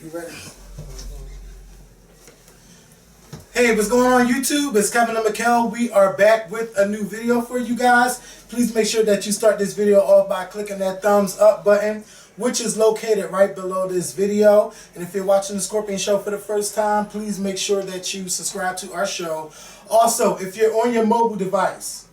You ready? Hey, what's going on YouTube? It's Kevin and Mikkel. We are back with a new video for you guys. Please make sure that you start this video off by clicking that thumbs up button, which is located right below this video. And if you're watching the Scorpion Show for the first time, please make sure that you subscribe to our show. Also, if you're on your mobile device,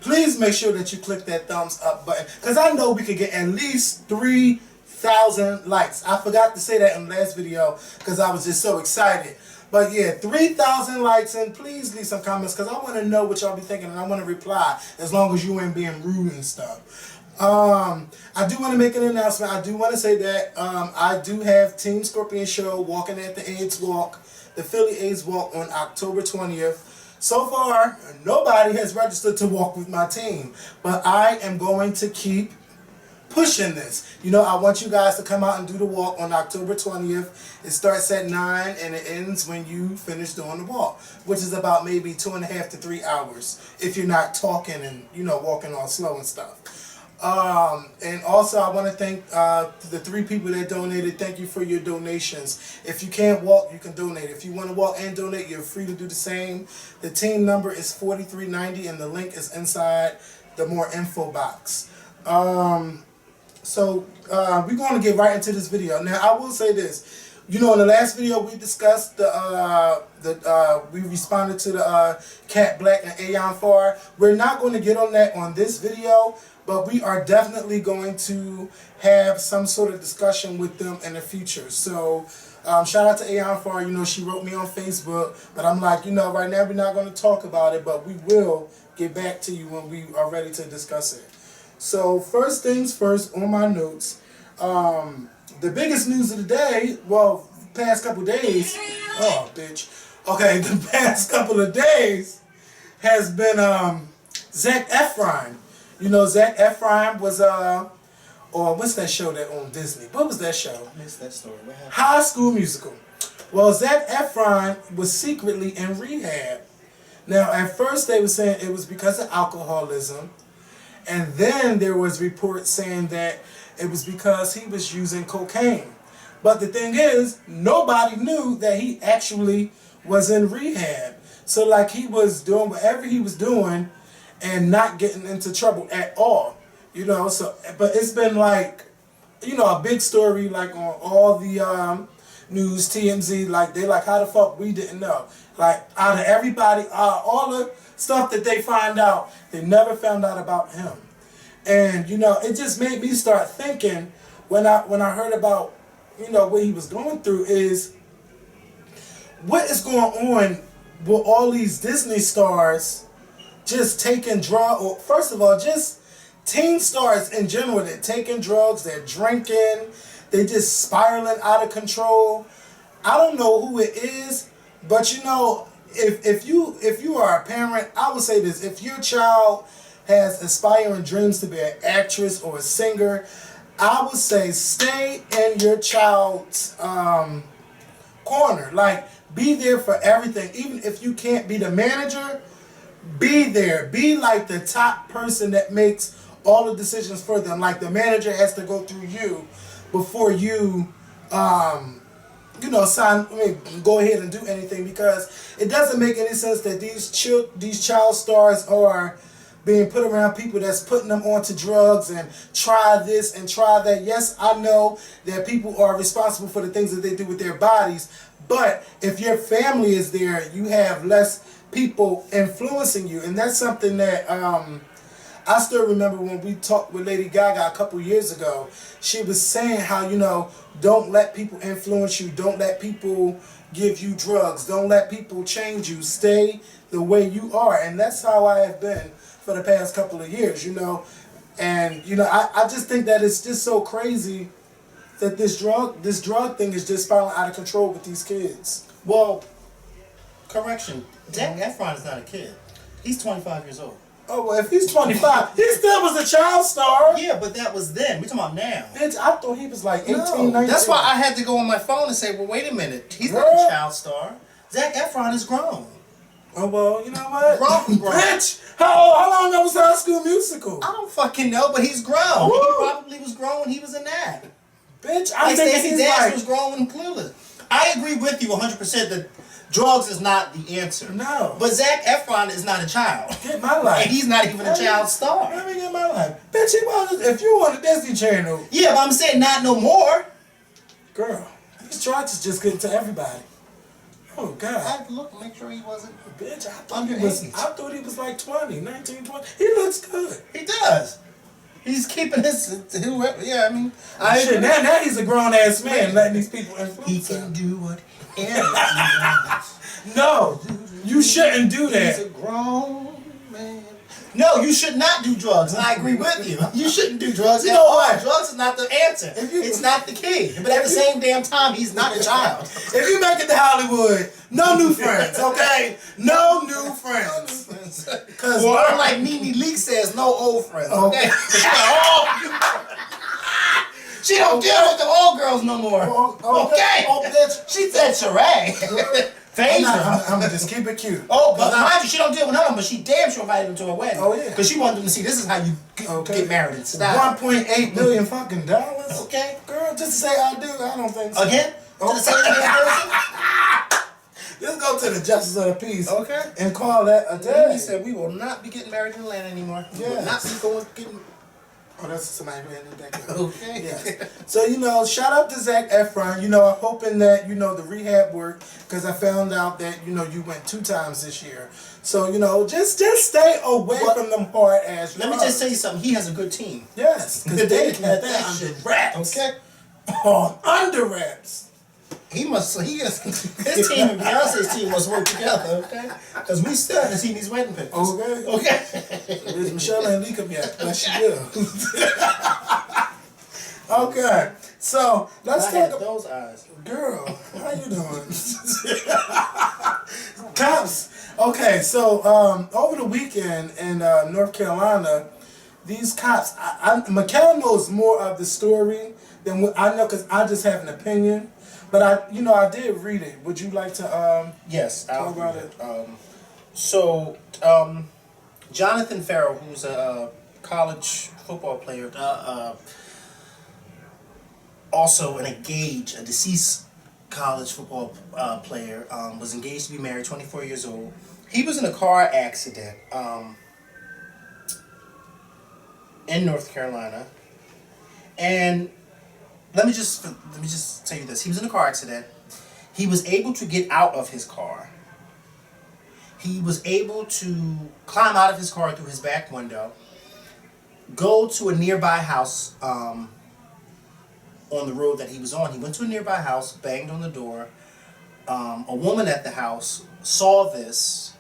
please make sure that you click that thumbs up button, because I know we could get at least 3,000 likes. I forgot to say that in the last video because I was just so excited. But yeah, 3,000 likes, and please leave some comments because I want to know what y'all be thinking and I want to reply as long as you ain't being rude and stuff. I do want to make an announcement. I do want to say that I do have Team Scorpion Show walking at the AIDS Walk, the Philly AIDS Walk on October 20th. So far, nobody has registered to walk with my team, but I am going to keep pushing this. You know, I want you guys to come out and do the walk on October 20th. It starts at 9 and it ends when you finish doing the walk, which is about maybe 2.5 to 3 hours if you're not talking and, you know, walking all slow and stuff. And also I want to thank the 3 people that donated. Thank you for your donations. If you can't walk, you can donate. If you want to walk and donate, you're free to do the same. The team number is 4390 and the link is inside the more info box. So we're going to get right into this video. Now I will say this. You know, in the last video we discussed we responded to the Cat Black and Aeon Far. We're not going to get on that on this video, but we are definitely going to have some sort of discussion with them in the future. So shout out to Aeon Far. You know, she wrote me on Facebook, but I'm like, you know, right now we're not going to talk about it, but we will get back to you when we are ready to discuss it. So first things first, on my notes, the biggest news of the day, well, past couple days, oh bitch, okay, the past couple of days has been Zac Efron. You know, Zac Efron was or what's that show that on Disney? What was that show? I missed that story. What happened? High School Musical. Well, Zac Efron was secretly in rehab. Now, at first they were saying it was because of alcoholism, and then there was reports saying that it was because he was using cocaine. But the thing is, nobody knew that he actually was in rehab. So like he was doing whatever he was doing and not getting into trouble at all. You know, so but it's been like, you know, a big story like on all the news, TMZ, like they like, how the fuck we didn't know? Like out of everybody, all the stuff that they find out, they never found out about him. And you know, it just made me start thinking when I heard about, you know, what he was going through is what is going on with all these Disney stars just taking drugs, or first of all, just teen stars in general. They're taking drugs, they're drinking, they're just spiraling out of control. I don't know who it is, but you know, if you are a parent, I would say this: if your child has aspiring dreams to be an actress or a singer, I would say stay in your child's corner. Like, be there for everything. Even if you can't be the manager, be there. Be like the top person that makes all the decisions for them. Like, the manager has to go through you before you, you know, go ahead and do anything, because it doesn't make any sense that these child stars are being put around people that's putting them onto drugs and try this and try that. Yes, I know that people are responsible for the things that they do with their bodies, but if your family is there, you have less people influencing you. And that's something that I still remember when we talked with Lady Gaga a couple years ago. She was saying how, you know, don't let people influence you, don't let people give you drugs, don't let people change you, stay the way you are. And that's how I have been for the past couple of years, you know. And you know, I just think that it's just so crazy that this drug thing is just spiraling out of control with these kids. Well, correction, Zac Efron is not a kid. He's 25 years old. Oh, well, if he's 25, he still was a child star. Yeah, but that was then. We're talking about now. Bitch, I thought he was like 18, no, 19. That's why I had to go on my phone and say, well, wait a minute. He's not a child star. Zac Efron is grown. Oh, well, you know what? Grown. Bitch, how long ago was High School Musical? I don't fucking know, but he's grown. He probably was grown when he was in that. Bitch, I'm Like thinking Stacey he's Dash like, was grown and clueless. I agree with you 100% that drugs is not the answer. No. But Zac Efron is not a child. get my life. And he's not even a child star. Let me get my life. Bitch, if you want a Disney Channel. Yeah, but I'm saying not no more. Girl, these drugs is just getting to everybody. Oh, God. I had to look, make sure he wasn't. Bitch, I Underage. thought he was like 20, 19, 20. He looks good. He does. He's keeping his whoever. Yeah, I mean, Shit, now he's a grown ass man letting these people influence he can him. do whatever he wants. No, you shouldn't do He's that. a grown man. No, you should not do drugs, and I agree with you. You shouldn't do drugs. You know what? Drugs is not the answer. It's not the key. But at the same damn time, he's not a child. If you make it to Hollywood, no new friends, okay? No new friends. Cause Well, unlike Nene Leakes says, no old friends. Okay. She don't deal with the old girls no more. Okay. Oh, bitch. She said Sheree. I'm gonna just keep it cute. Oh, but mind you, she don't deal with none of them, but she damn sure invited them to her wedding. Oh, yeah. Because she wanted them to see this is how you get married in style. $1.8 million fucking dollars. Okay. Girl, just to say I do, I don't think so. Again? To the same person? Let's go to the Justice of the Peace. Okay. And call that a day. He said we will not be getting married in Atlanta anymore. We will Yes. not be going getting. Oh, that's somebody who ended that. Okay. Yes. So, shout out to Zac Efron. I'm hoping that, the rehab work, because I found out that, you went 2 times this year. So, just stay away from them hard ass drugs. Let me just tell you something. He has a good team. Yes, because they had that that under shit. wraps. Okay. Oh, under wraps. His team and Beyonce's team must work together, okay? Because we still haven't seen these wedding pictures. Okay. Is Michelle ain't leak them yet, but she will. Okay, so let's talk about those eyes. Girl, how you doing? Cops. Okay, so over the weekend in North Carolina, these cops. Mikkel knows more of the story than what I know because I just have an opinion. But I did read it. Would you like to Yes, talk about it? Jonathan Farrell, who's a college football player, also a deceased college football player, was engaged to be married, 24 years old. He was in a car accident in North Carolina, and let me just tell you this. He was in a car accident. He was able to get out of his car. He was able to climb out of his car through his back window, go to a nearby house on the road that he was on. He went to a nearby house, banged on the door. A woman at the house saw this.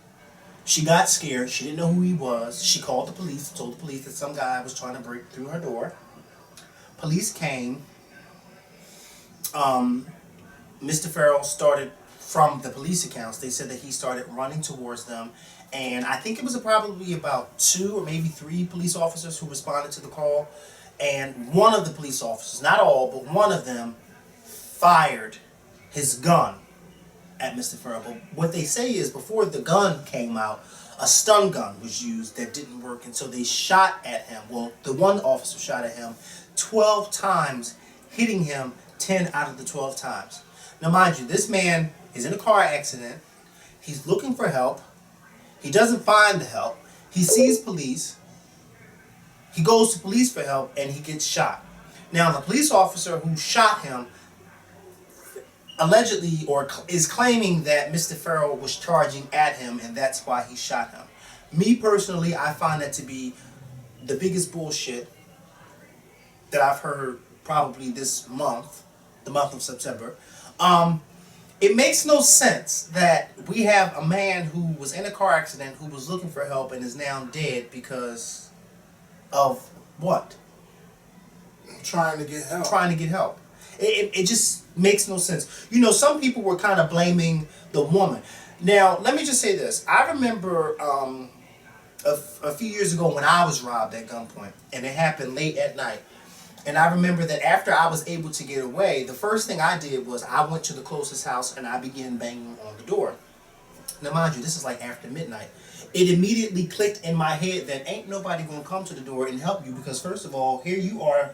She got scared. She didn't know who he was. She called the police, told the police that some guy was trying to break through her door. Police came. Mr. Farrell started, from the police accounts, they said that he started running towards them, and I think it was probably about 2 or maybe 3 police officers who responded to the call, and one of the police officers, not all, but one of them, fired his gun at Mr. Farrell. But what they say is before the gun came out, a stun gun was used that didn't work, and so they shot at him. Well, the one officer shot at him 12 times, hitting him 10 out of the 12 times. Now, mind you, this man is in a car accident. He's looking for help. He doesn't find the help. He sees police. He goes to police for help, and he gets shot. Now, the police officer who shot him allegedly or is claiming that Mr. Farrell was charging at him, and that's why he shot him. Me, personally, I find that to be the biggest bullshit that I've heard probably this month, the month of September. It makes no sense that we have a man who was in a car accident who was looking for help and is now dead because of what? Trying to get help. Trying to get help. It just makes no sense. Some people were kind of blaming the woman. Now, let me just say this. I remember a few years ago when I was robbed at gunpoint, and it happened late at night. And I remember that after I was able to get away, the first thing I did was I went to the closest house and I began banging on the door. Now, mind you, this is like after midnight. It immediately clicked in my head that ain't nobody going to come to the door and help you because, first of all, here you are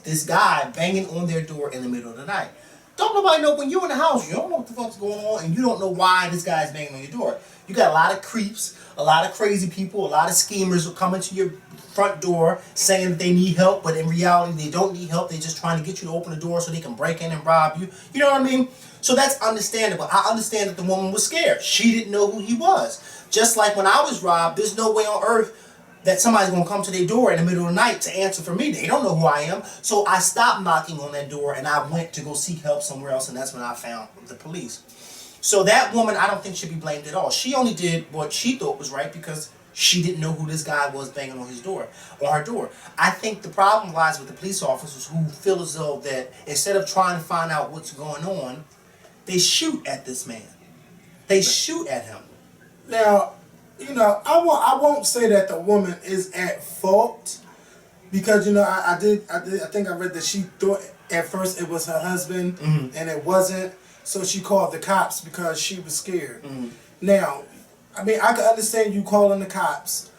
this guy banging on their door in the middle of the night. Don't nobody know when you're in the house. You don't know what the fuck's going on, and you don't know why this guy's banging on your door. You got a lot of creeps, a lot of crazy people, a lot of schemers who come into your front door saying that they need help, but in reality they don't need help. They're just trying to get you to open the door so they can break in and rob you. You know what I mean? So that's understandable. I understand that the woman was scared. She didn't know who he was. Just like when I was robbed, there's no way on earth that somebody's going to come to their door in the middle of the night to answer for me. They don't know who I am. So I stopped knocking on that door and I went to go seek help somewhere else, and that's when I found the police. So that woman, I don't think should be blamed at all. She only did what she thought was right because she didn't know who this guy was banging on his door, or her door. I think the problem lies with the police officers who feel as though that instead of trying to find out what's going on, they shoot at this man. They shoot at him. Now, I won't say that the woman is at fault because I think I read that she thought at first it was her husband and it wasn't, so she called the cops because she was scared. Now, I mean, I can understand you calling the cops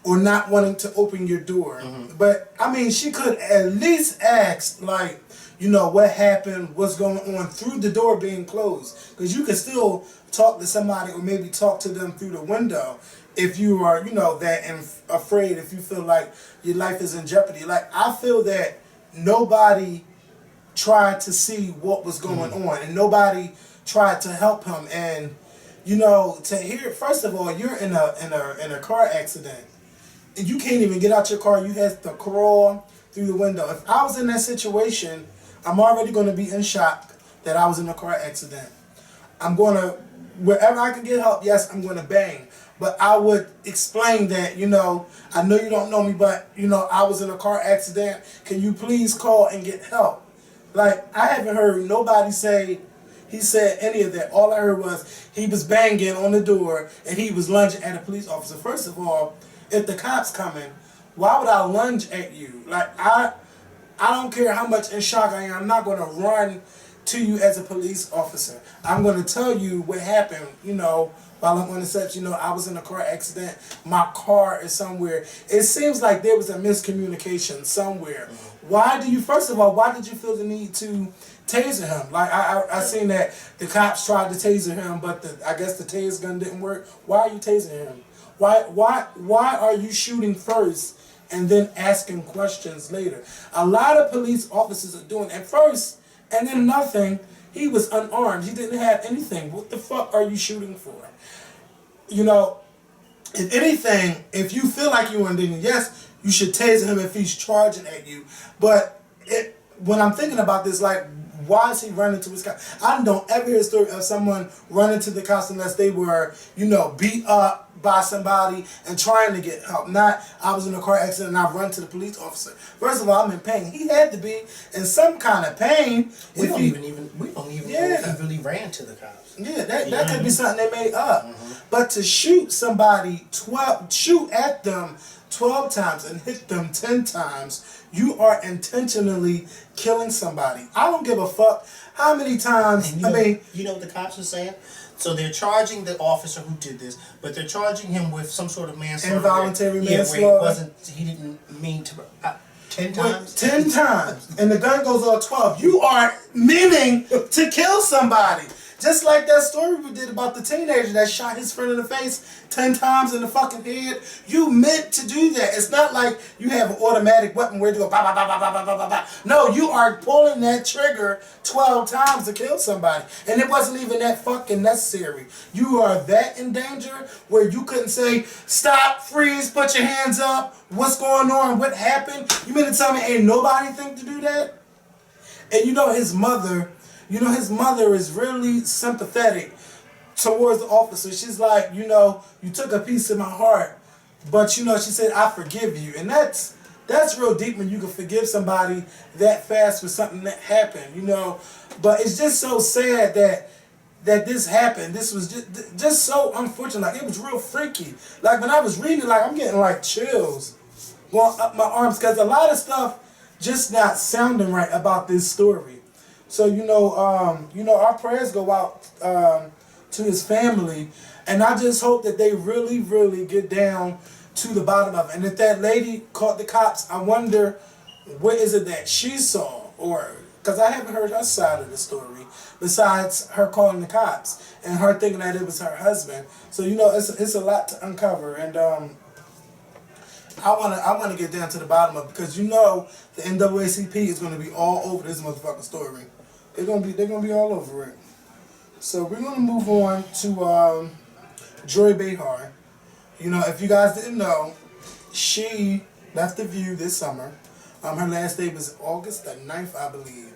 or not wanting to open your door, but I mean, she could at least ask, like, what happened, what's going on through the door being closed, because you can still talk to somebody or maybe talk to them through the window if you are, that afraid, if you feel like your life is in jeopardy. Like, I feel that nobody tried to see what was going on and nobody tried to help him. And to hear, first of all, you're in a car accident and you can't even get out your car. You have to crawl through the window. If I was in that situation, I'm already going to be in shock that I was in a car accident. I'm going to, wherever I can get help, yes, I'm going to bang. But I would explain that, I know you don't know me, but, I was in a car accident. Can you please call and get help? Like, I haven't heard nobody say he said any of that. All I heard was he was banging on the door and he was lunging at a police officer. First of all, if the cops coming, why would I lunge at you? Like, I don't care how much in shock I am. I'm not going to run to you as a police officer. I'm going to tell you what happened, while I'm on the set. I was in a car accident. My car is somewhere. It seems like there was a miscommunication somewhere. First of all, why did you feel the need to taser him? Like, I seen that the cops tried to taser him, but I guess the taser gun didn't work. Why are you tasering him? Why are you shooting first and then asking questions later? A lot of police officers are doing it first and then nothing. He was unarmed. He didn't have anything. What the fuck are you shooting for? If anything, if you feel like you want to, yes, you should taser him if he's charging at you. But when I'm thinking about this, like, why is he running to his cops? I don't ever hear a story of someone running to the cops unless they were, beat up by somebody and trying to get help. Not, I was in a car accident and I run to the police officer. First of all, I'm in pain. He had to be in some kind of pain. We don't even know if he really ran to the cops. Yeah, that could be something they made up. But to shoot somebody, shoot at them 12 times and hit them 10 times, you are intentionally killing somebody. I don't give a fuck how many times. You know what the cops are saying? So they're charging the officer who did this, but they're charging him with some sort of manslaughter. Involuntary manslaughter. He didn't mean to. 10 times? 10 times. And the gun goes off 12. You are meaning to kill somebody. Just like that story we did about the teenager that shot his friend in the face 10 times in the fucking head. You meant to do that. It's not like you have an automatic weapon where you go, bah, bah, bah, bah, bah, bah, bah, bah. No, you are pulling that trigger 12 times to kill somebody. And it wasn't even that fucking necessary. You are that in danger where you couldn't say, stop, freeze, put your hands up. What's going on? What happened? You mean to tell me ain't nobody think to do that? And his mother is really sympathetic towards the officer. She's like, you took a piece of my heart, but she said, I forgive you. And that's real deep when you can forgive somebody that fast for something that happened, But it's just so sad that this happened. This was just so unfortunate. Like, it was real freaky. Like, when I was reading it, like, I'm getting like chills going up my arms because a lot of stuff just not sounding right about this story. So, our prayers go out to his family, and I just hope that they really, really get down to the bottom of it. And if that lady caught the cops, I wonder what is it that she saw, or because I haven't heard her side of the story besides her calling the cops and her thinking that it was her husband. So it's a lot to uncover, and I wanna get down to the bottom of it, because the NAACP is gonna be all over this motherfucking story. They're gonna be all over it. So we're gonna move on to Joy Behar. If you guys didn't know, she left The View this summer. Her last day was August the 9th, I believe.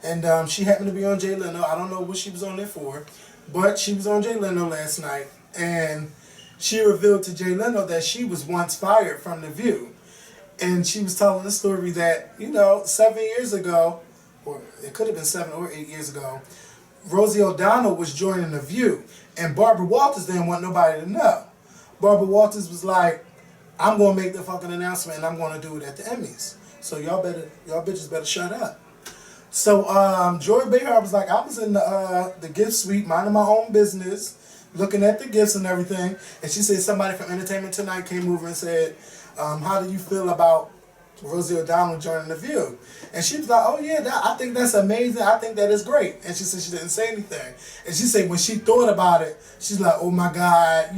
And she happened to be on Jay Leno. I don't know what she was on there for, but she was on Jay Leno last night. And she revealed to Jay Leno that she was once fired from The View. And she was telling the story that, 7 years ago, or it could have been 7 or 8 years ago, Rosie O'Donnell was joining The View. And Barbara Walters didn't want nobody to know. Barbara Walters was like, I'm going to make the fucking announcement and I'm going to do it at the Emmys. So y'all bitches better shut up. So Joy Behar was like, I was in the gift suite, minding my own business, looking at the gifts and everything. And she said somebody from Entertainment Tonight came over and said, how do you feel about Rosie O'Donnell joining The View? And she was like, oh yeah, I think that's amazing. I think that is great. And she said she didn't say anything. And she said when she thought about it, she's like, oh my God,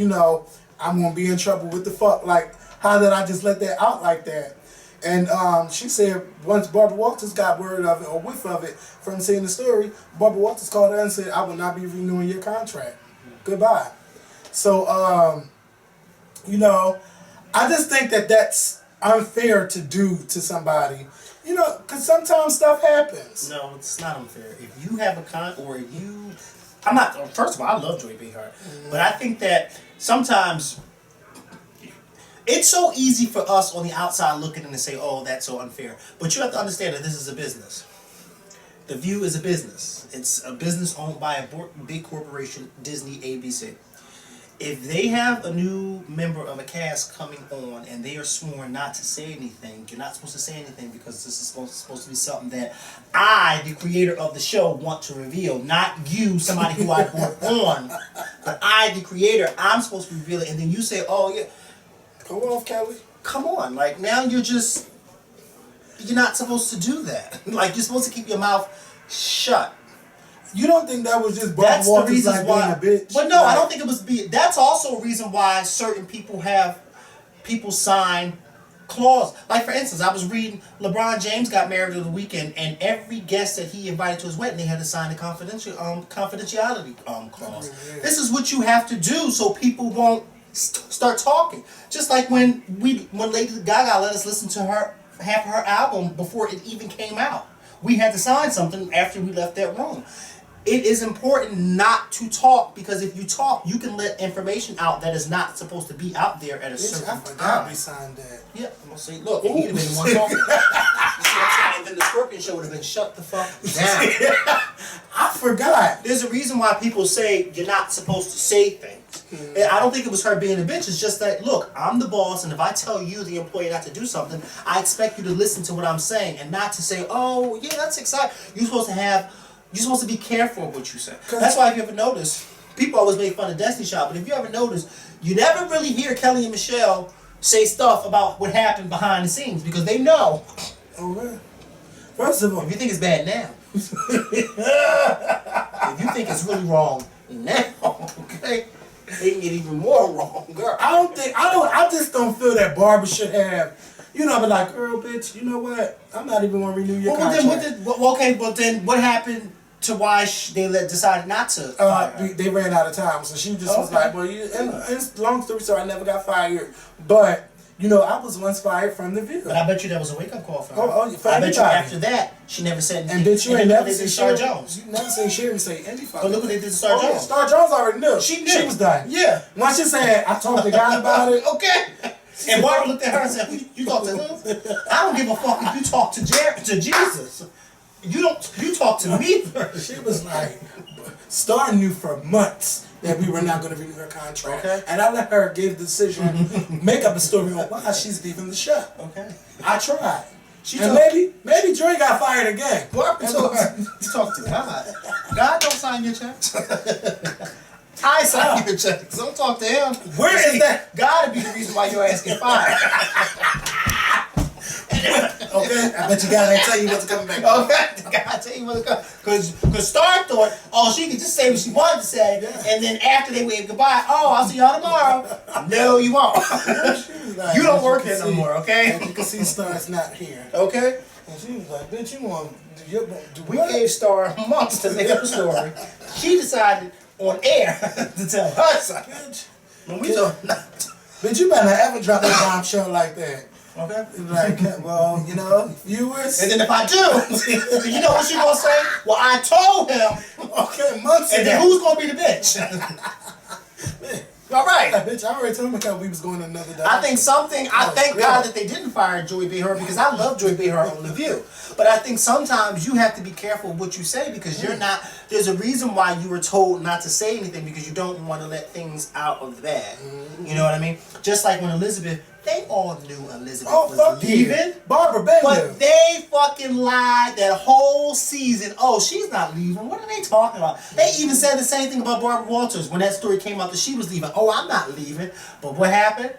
I'm going to be in trouble. What the fuck? Like, how did I just let that out like that? And she said once Barbara Walters got word of it or whiff of it from seeing the story, Barbara Walters called her and said, I will not be renewing your contract. Goodbye. So, I just think that that's unfair to do to somebody. Because sometimes stuff happens. No, it's not unfair. If you have I'm not, first of all, I love Joy Behar, but I think that sometimes it's so easy for us on the outside looking in and say, oh, that's so unfair. But you have to understand that this is a business. The View is a business. It's a business owned by a big corporation, Disney, ABC. If they have a new member of a cast coming on and they are sworn not to say anything, you're not supposed to say anything because this is supposed to be something that I, the creator of the show, want to reveal. Not you, somebody who I brought on, but I, the creator, I'm supposed to reveal it. And then you say, oh, yeah. Go off, Kelly. Come on. Like, now you're not supposed to do that. Like, you're supposed to keep your mouth shut. You don't think that was just Barbara Walters like being a bitch? But no, I don't think it was that's also a reason why certain people sign clause. Like, for instance, I was reading LeBron James got married over the weekend, and every guest that he invited to his wedding, they had to sign a confidentiality clause. Yeah. This is what you have to do so people won't start talking. Just like when Lady Gaga let us listen to half her album before it even came out. We had to sign something after we left that room. It is important not to talk, because if you talk, you can let information out that is not supposed to be out there at a certain time. We signed that. Yeah, I'm gonna say, look, he'd have been the one talking. You see what I'm saying? And then the Scorpion show would have been shut the fuck down. I forgot. There's a reason why people say you're not supposed to say things. And I don't think it was her being a bitch. It's just that, look, I'm the boss, and if I tell you, the employee, not to do something, I expect you to listen to what I'm saying and not to say, oh, yeah, that's exciting. You're supposed to be careful of what you say. That's why, if you ever notice, people always make fun of Destiny Child, but if you ever notice, you never really hear Kelly and Michelle say stuff about what happened behind the scenes, because they know. Oh, man. First of all, if you think it's bad now, if you think it's really wrong now, okay, they can get even more wrong, girl. I just don't feel that Barbara should have, be like, girl, bitch, you know what? I'm not even going to renew your contract. But then what happened to why they decided not to fire her? They ran out of time, so she just was like, well, and long story short, I never got fired, but I was once fired from The View. But I bet you that was a wake-up call for her. I bet you after that, she never said anything. And bitch, you ain't never seen Star Jones. You never seen Sherry say anything. But look what they did to Star Jones. Star Jones already knew. She knew. She was done. Yeah. Once she said, I talked to God about it. Okay. And Barbara looked at her and said, you talk to him? I don't give a fuck if you talk to Jesus. You talk to me first. She was like, Star knew for months that we were not going to renew her contract. Okay. And I let her give the decision, make up a story on why she's leaving the show. Okay. I tried. Maybe Joy got fired again. Barbara told her, you talk to God. God don't sign your checks. I sign your checks. Don't talk to him. Where is that? God would be the reason why your ass get fired. Okay, I bet you God ain't tell you what's coming back. Okay, God tell you what's coming. Because Star thought, oh, she could just say what she wanted to say, and then after they waved goodbye, oh, I'll see y'all tomorrow. No, you won't. Like, you don't work here no more, okay? And you can see Star's not here. Okay. And she was like, bitch, you want do We what? gave Star months to make up a story. She decided on air to tell her side. Bitch, When we told bitch, you better not ever drop a bombshell like that. okay. Like, well, you know, viewers. And then if I do, you know what she gonna say? Well, I told him. Okay, months And ago. then who's gonna be the bitch? All right. Bitch, I already told him we was going another direction. I think something. I thank yeah. God that they didn't fire Joy Behar because I love Joy Behar on The View. But I think sometimes you have to be careful of what you say because you're not. There's a reason why you were told not to say anything because you don't want to let things out of the bag. You know what I mean? Just like when Elizabeth. They all knew Elizabeth was leaving. Barbara Bender. But they fucking lied that whole season. Oh, she's not leaving. What are they talking about? They even said the same thing about Barbara Walters when that story came out that she was leaving. Oh, I'm not leaving. But what happened?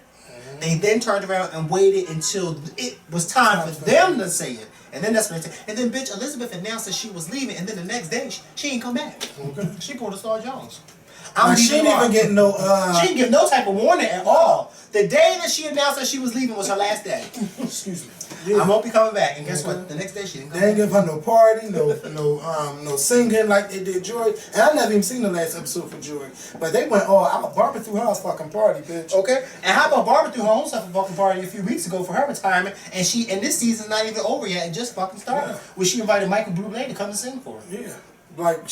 They then turned around and waited until it was time for them to say it. And then that's what they said. And then, bitch, Elizabeth announced that she was leaving. And then the next day, she ain't come back. She pulled a Star Jones. She didn't even get no. She didn't give no type of warning at all. The day that she announced that she was leaving was her last day. Excuse me. Yeah. I won't be coming back. And guess what? The next day she didn't come They ain't back. give her no party, no singing like they did Joy. And I never even seen the last episode for Joy. But they went all out. Barbara threw her house fucking party, bitch. Okay. And how about Barbara threw her own stuff a fucking party a few weeks ago for her retirement, and this season's not even over yet. It just fucking started. Yeah. Where she invited Michael Bublé to come and sing for her. Yeah. Like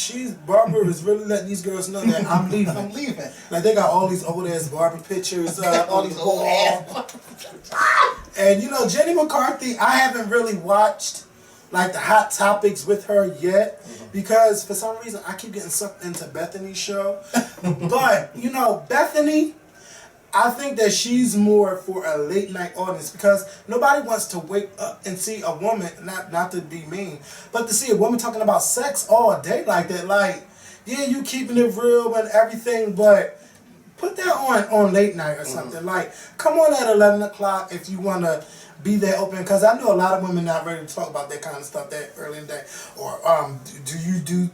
Barbara is really letting these girls know that I'm leaving. I'm leaving. Like they got all these old ass Barbara pictures All on these the old wall. ass. And you know, Jenny McCarthy, I haven't really watched like the hot topics with her yet because for some reason I keep getting sucked into Bethany's show. But you know, Bethany, I think that she's more for a late night audience because nobody wants to wake up and see a woman, not to be mean, but to see a woman talking about sex all day like that. Like, yeah, you keeping it real and everything, but put that on late night or something. Like, come on at 11 o'clock if you want to be that open, because I know a lot of women not ready to talk about that kind of stuff that early in the day. Or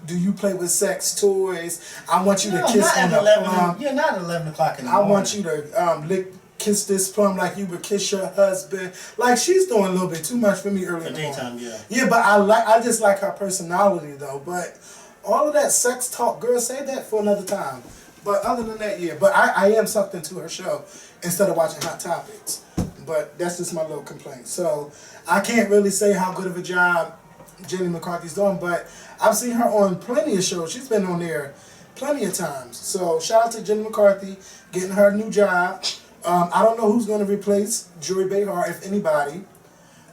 do you play with sex toys? I want you to kiss on the plum. Yeah, not at 11 o'clock in the I morning. want you to kiss this plum like you would kiss your husband. Like, she's doing a little bit too much for me early in the morning. daytime, yeah. Yeah, but I just like her personality though. But all of that sex talk, girl, save that for another time. But other than that, yeah. But I am sucked into her show instead of watching Hot Topics. But that's just my little complaint. So I can't really say how good of a job Jenny McCarthy's doing, but I've seen her on plenty of shows. She's been on there plenty of times. So shout out to Jenny McCarthy getting her new job. I don't know who's going to replace Joy Behar, if anybody.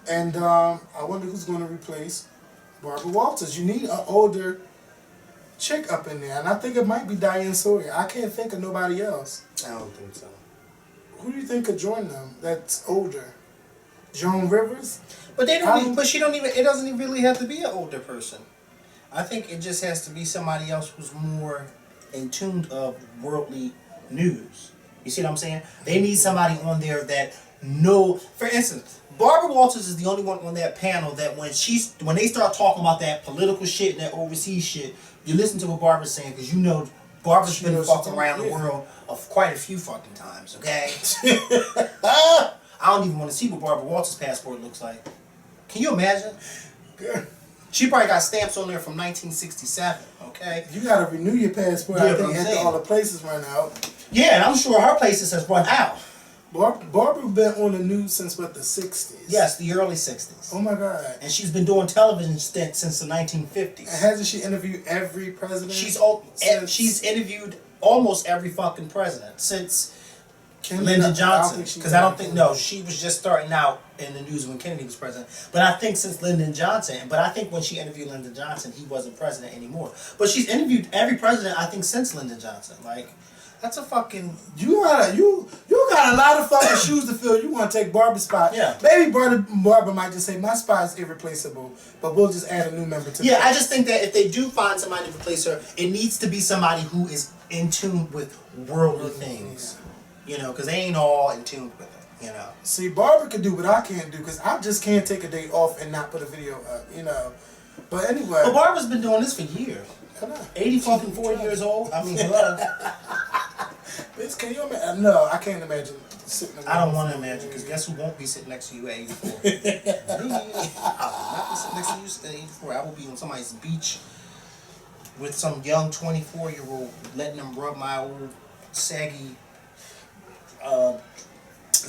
And I wonder who's going to replace Barbara Walters. You need an older chick up in there. And I think it might be Diane Sawyer. I can't think of nobody else. I don't think so. Who do you think could join them that's older? Joan Rivers? But they don't. But she don't even. It doesn't even really have to be an older person. I think it just has to be somebody else who's more in tune of worldly news. You see what I'm saying? They need somebody on there that know. For instance, Barbara Walters is the only one on that panel that when they start talking about that political shit and that overseas shit, you listen to what Barbara's saying because you know Barbara's been fucking around the world of quite a few fucking times. Okay. I don't even want to see what Barbara Walters' passport looks like. Can you imagine? Good. She probably got stamps on there from 1967, okay? You gotta renew your passport. Yeah, I but think I'm after saying. all the places run out. Yeah, and I'm sure her places has run out. Barbara been on the news since what, the 60s? Yes, the early 60s. Oh my God. And she's been doing television stints since the 1950s. And hasn't she interviewed every president? She's interviewed almost every fucking president since Kennedy, Lyndon Johnson. Because I don't think, no, she was just starting out in the news when Kennedy was president. But I think since Lyndon Johnson, but I think when she interviewed Lyndon Johnson, he wasn't president anymore. But she's interviewed every president, I think, since Lyndon Johnson. Like, that's a fucking... You got a lot of fucking shoes to fill. You want to take Barbara's spot. Yeah. Maybe Barbara might just say, my spot is irreplaceable, but we'll just add a new member to Yeah, I just think that if they do find somebody to replace her, it needs to be somebody who is in tune with worldly things. You know, because they ain't all in tune with her. You know. See, Barbara can do what I can't do because I just can't take a day off and not put a video up. You know. But anyway. But Barbara's been doing this for years. 84 years old. I mean, hello. Bitch, can you imagine? No, I can't imagine sitting. I don't want to imagine, because guess who won't be sitting next to you at 84? Me. I will not be sitting next to you at 84. I will be on somebody's beach with some young 24-year-old, letting them rub my old saggy.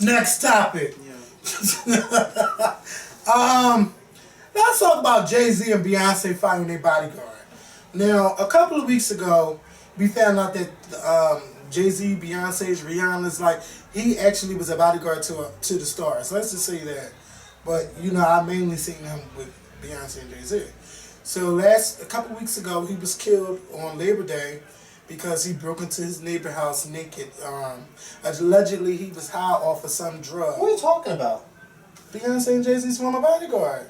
Next topic. Yeah. Let's talk about Jay-Z and Beyonce firing their bodyguard. Now, a couple of weeks ago, we found out that Jay-Z, Beyonce's, Rihanna's, like, he actually was a bodyguard to the stars. Let's just say that. But, you know, I mainly seen him with Beyonce and Jay-Z. So a couple of weeks ago, he was killed on Labor Day because he broke into his neighbor's house naked. Allegedly, he was high off of some drug. What are you talking about? Beyonce and Jay-Z's former bodyguard.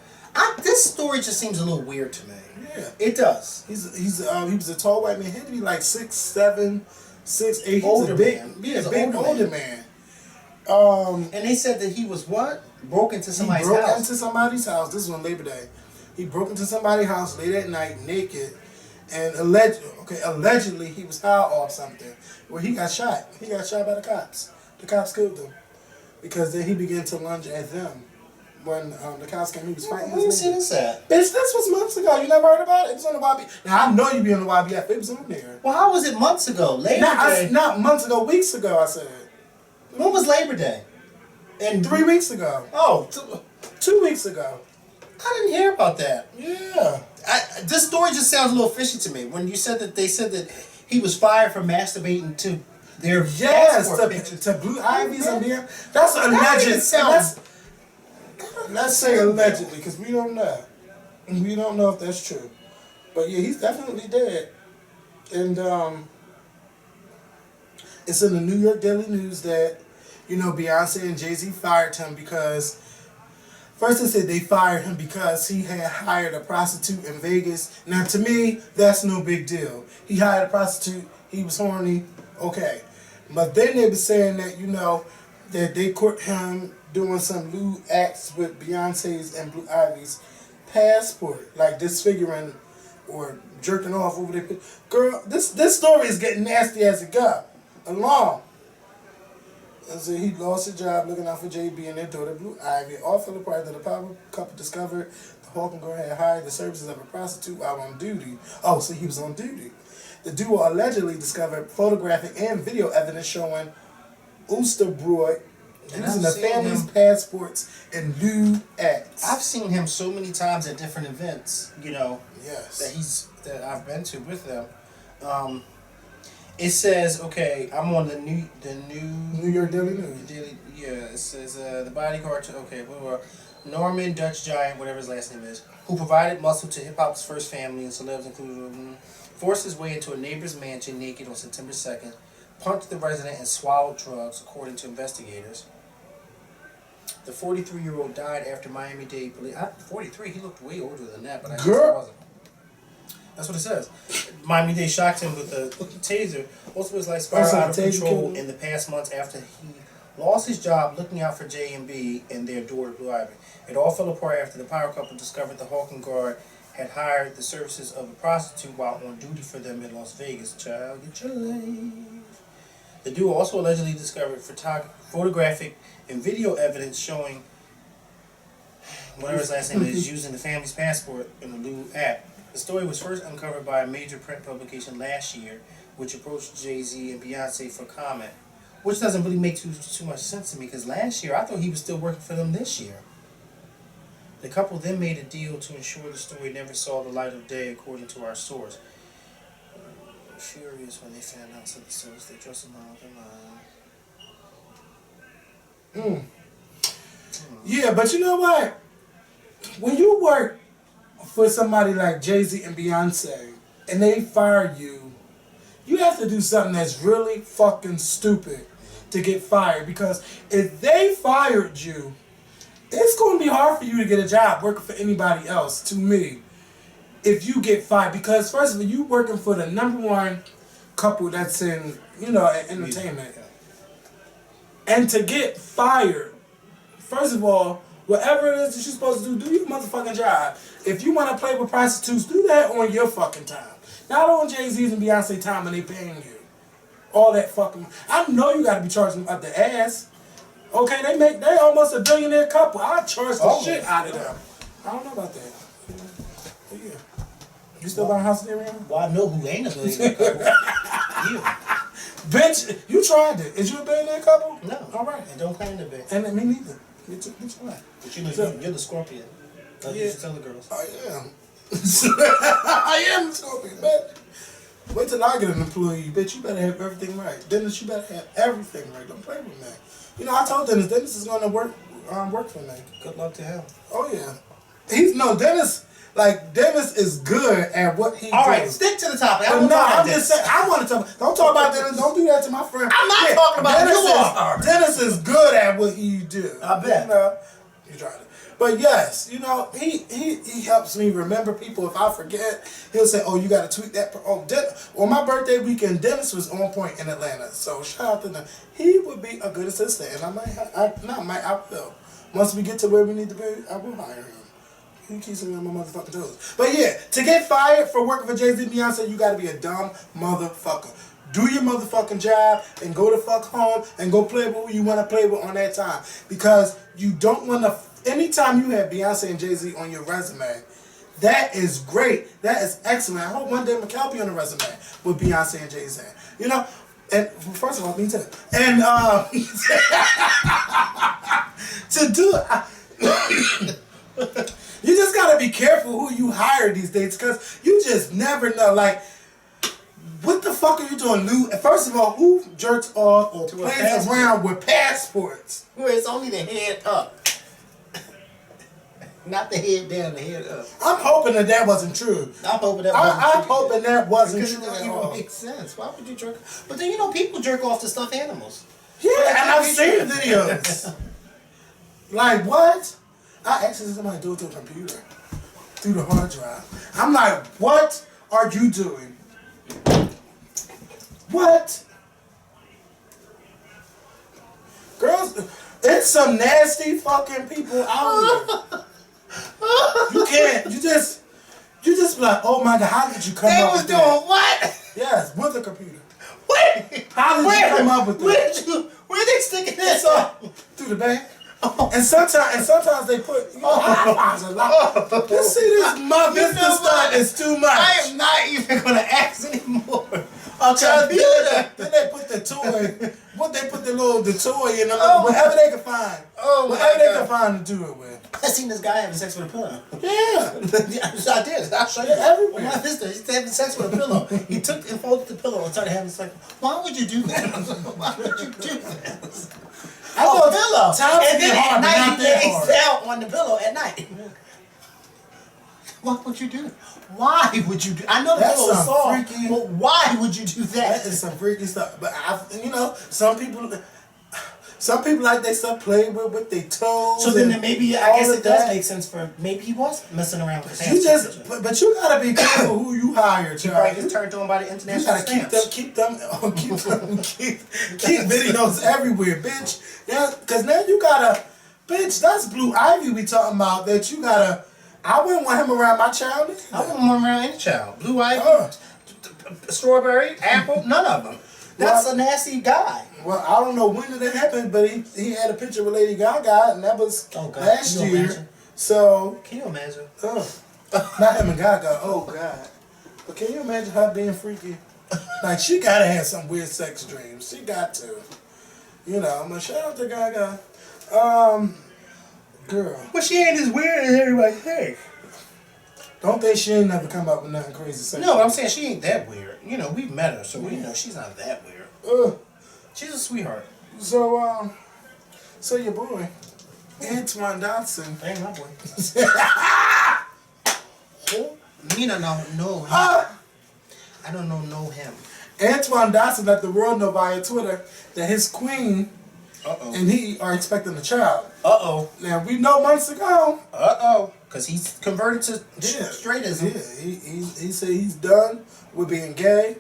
This story just seems a little weird to me. Yeah, it does. He was a tall white man. He had to be like 6'7", 6'8". Older big, man. Yeah, He's big an older man. And they said that he was what? Broke into somebody's house. He broke into somebody's house. This was on Labor Day. He broke into somebody's house late at night, naked, and allegedly he was high off something. Where he got shot. He got shot by the cops. The cops killed him because then he began to lunge at them. When the cops came, he was fighting. Where you see this at? Bitch, this was months ago. You never heard about it? It was on the YB. Now, I know you be on the YBF. It was on there. Well, how was it months ago? Labor Day? Not months ago, weeks ago, I said. When was Labor Day? And 3 weeks ago. Oh, 2 weeks ago. I didn't hear about that. Yeah. This story just sounds a little fishy to me. When you said that they said that he was fired for masturbating to their to Blue Ivy's and them. That's alleged. Let's say allegedly, because we don't know. We don't know if that's true. But yeah, he's definitely dead. And it's in the New York Daily News that, you know, Beyonce and Jay-Z fired him because, first they said they fired him because he had hired a prostitute in Vegas. Now, to me, that's no big deal. He hired a prostitute, he was horny, okay. But then they were saying that, you know, that they caught him doing some lewd acts with Beyonce's and Blue Ivy's passport, like disfiguring or jerking off over there. Girl, this story is getting nasty as it got along. And so he lost his job looking out for JB and their daughter Blue Ivy. All fell apart that the power couple discovered the Hawking girl had hired the services of a prostitute while on duty. Oh, so he was on duty. The duo allegedly discovered photographic and video evidence showing Oosterbrook using the family's passports and lewd acts. I've seen him so many times at different events, you know, yes, that I've been to with them. It says, okay, I'm on the New York Daily News. It says the bodyguard to Norman Dutch giant, whatever his last name is, who provided muscle to hip hop's first family and celebs including forced his way into a neighbor's mansion naked on September 2nd, punched the resident and swallowed drugs, according to investigators. The 43-year-old died after Miami-Dade police. 43, he looked way older than that, but I guess he wasn't. That's what it says. Miami-Dade shocked him with a taser. Most of his life spiraled out of control in the past months after he lost his job looking out for J&B and their daughter Blue Ivy. It all fell apart after the power couple discovered the Hawking guard had hired the services of a prostitute while on duty for them in Las Vegas. Child, get your life. The duo also allegedly discovered photographic and video evidence showing whatever his last name is using the family's passport in the Lou app. The story was first uncovered by a major print publication last year, which approached Jay-Z and Beyonce for comment, which doesn't really make too much sense to me, because last year I thought he was still working for them this year. The couple then made a deal to ensure the story never saw the light of day, according to our source. Furious when they found out, said the source, they trusted them with their mind. Yeah, but you know what? When you work for somebody like Jay-Z and Beyonce and they fire you, you have to do something that's really fucking stupid to get fired. Because if they fired you, it's going to be hard for you to get a job working for anybody else, to me, if you get fired. Because first of all, you working for the #1 couple that's in, you know, entertainment. And to get fired, first of all, whatever it is that you're supposed to do your motherfucking job. If you want to play with prostitutes, do that on your fucking time. Not on Jay-Z's and Beyonce time when they paying you. All that fucking... I know you got to be charging them up the ass. Okay, they almost a billionaire couple. I charge the shit out of them. I don't know about that. But yeah. You still buying house there, Rihanna? Well, I know who ain't a billionaire couple. You. Bitch, you tried it. Is you a billionaire couple? No. All right. And don't claim to be. And me neither. Me too. But you know, you're the scorpion. Like you used to tell the girls. I am. I am the scorpion, bitch. Wait till I get an employee, bitch. You better have everything right. Dennis, you better have everything right. Don't play with me. You know, I told Dennis is going to work for me. Good luck to him. Oh yeah. Dennis is good at what he All right, does. stick to the topic. I'm just saying, I want to talk. Don't talk about Dennis. Don't do that to my friend. I'm not talking about Dennis. Dennis is good at what he do. I bet. You know, you tried it. But yes, you know, he helps me remember people. If I forget, he'll say, "Oh, you got to tweet that." On my birthday weekend, Dennis was on point in Atlanta. So shout out to him. He would be a good assistant, and I will. Once we get to where we need to be, I will hire him. He keeps me on my motherfucking toes. But yeah, to get fired for working for Jay-Z and Beyonce, you gotta be a dumb motherfucker. Do your motherfucking job and go the fuck home and go play with who you want to play with on that time. Because you don't want to... Anytime you have Beyonce and Jay-Z on your resume, that is great. That is excellent. I hope one day McCall be on the resume with Beyonce and Jay-Z. You know? And first of all, me too. And to do... You just gotta be careful who you hire these days, because you just never know. Like, what the fuck are you doing, Lou? First of all, who jerks off or plays around with passports? Where it's only the head up. Not the head down, the head up. I'm hoping that wasn't true. I'm hoping that wasn't true. I'm hoping that wasn't true. Because it doesn't even make sense. Why would you jerk? But then, you know, people jerk off to stuffed animals. Yeah, and I've seen videos. Like, what? I actually see somebody do it to a computer, through the hard drive. I'm like, what are you doing? What? Girls, it's some nasty fucking people out here. You can't, you just be like, oh my God, how did you come up with that? They was doing what? Yes, with a computer. Wait! How did you come up with that? Where they sticking this through the back. And sometimes they put, you know, high-fives a lot. Let's see this Mr. Stunt is too much. I am not even gonna ask anymore. Then they put the toy. They put the toy in whatever they can find. Whatever they can find to do it with. I seen this guy having sex with a pillow. Yeah. I did. I'll show you everywhere. My sister, he's having sex with a pillow. He took and folded the pillow and started having sex. Why would you do that? Why would you do that? Pillow. And then at night he lays down on the pillow at night. What would you do? Why would you do? I know the pillow is soft, but why would you do that? That is some freaky stuff. But you know, some people like they stuff playing with their toes. So then maybe I guess it does make sense for maybe he was messing around with his hands. But you gotta be careful who you hire, Charlie. You probably get turned on by the international. You gotta keep videos everywhere, bitch. Yeah, cause now you gotta, bitch. That's Blue Ivy we talking about. That you gotta. I wouldn't want him around my child either. I wouldn't want him around any child. Blue Ivy, strawberry, apple, none of them. That's a nasty guy. Well, I don't know when did that happen, but he had a picture with Lady Gaga, and that was last year. Imagine? So can you imagine? Not him and Gaga. Oh God! But can you imagine her being freaky? Like she gotta have some weird sex dreams. She got to. You know, I'm gonna shout out to Gaga. Girl. Well, she ain't as weird as everybody thinks. Don't think she ain't never come up with nothing crazy sex. No, I'm saying she ain't that weird. You know, we've met her, so we know she's not that weird. She's a sweetheart. So your boy, Antoine Dodson. Ain't my boy. Nene know him. I don't know him. Antoine Dodson let the world know via Twitter that his queen and he are expecting a child. Now we know months ago. Because he's converted to straightism. Yeah, he said he's done with being gay.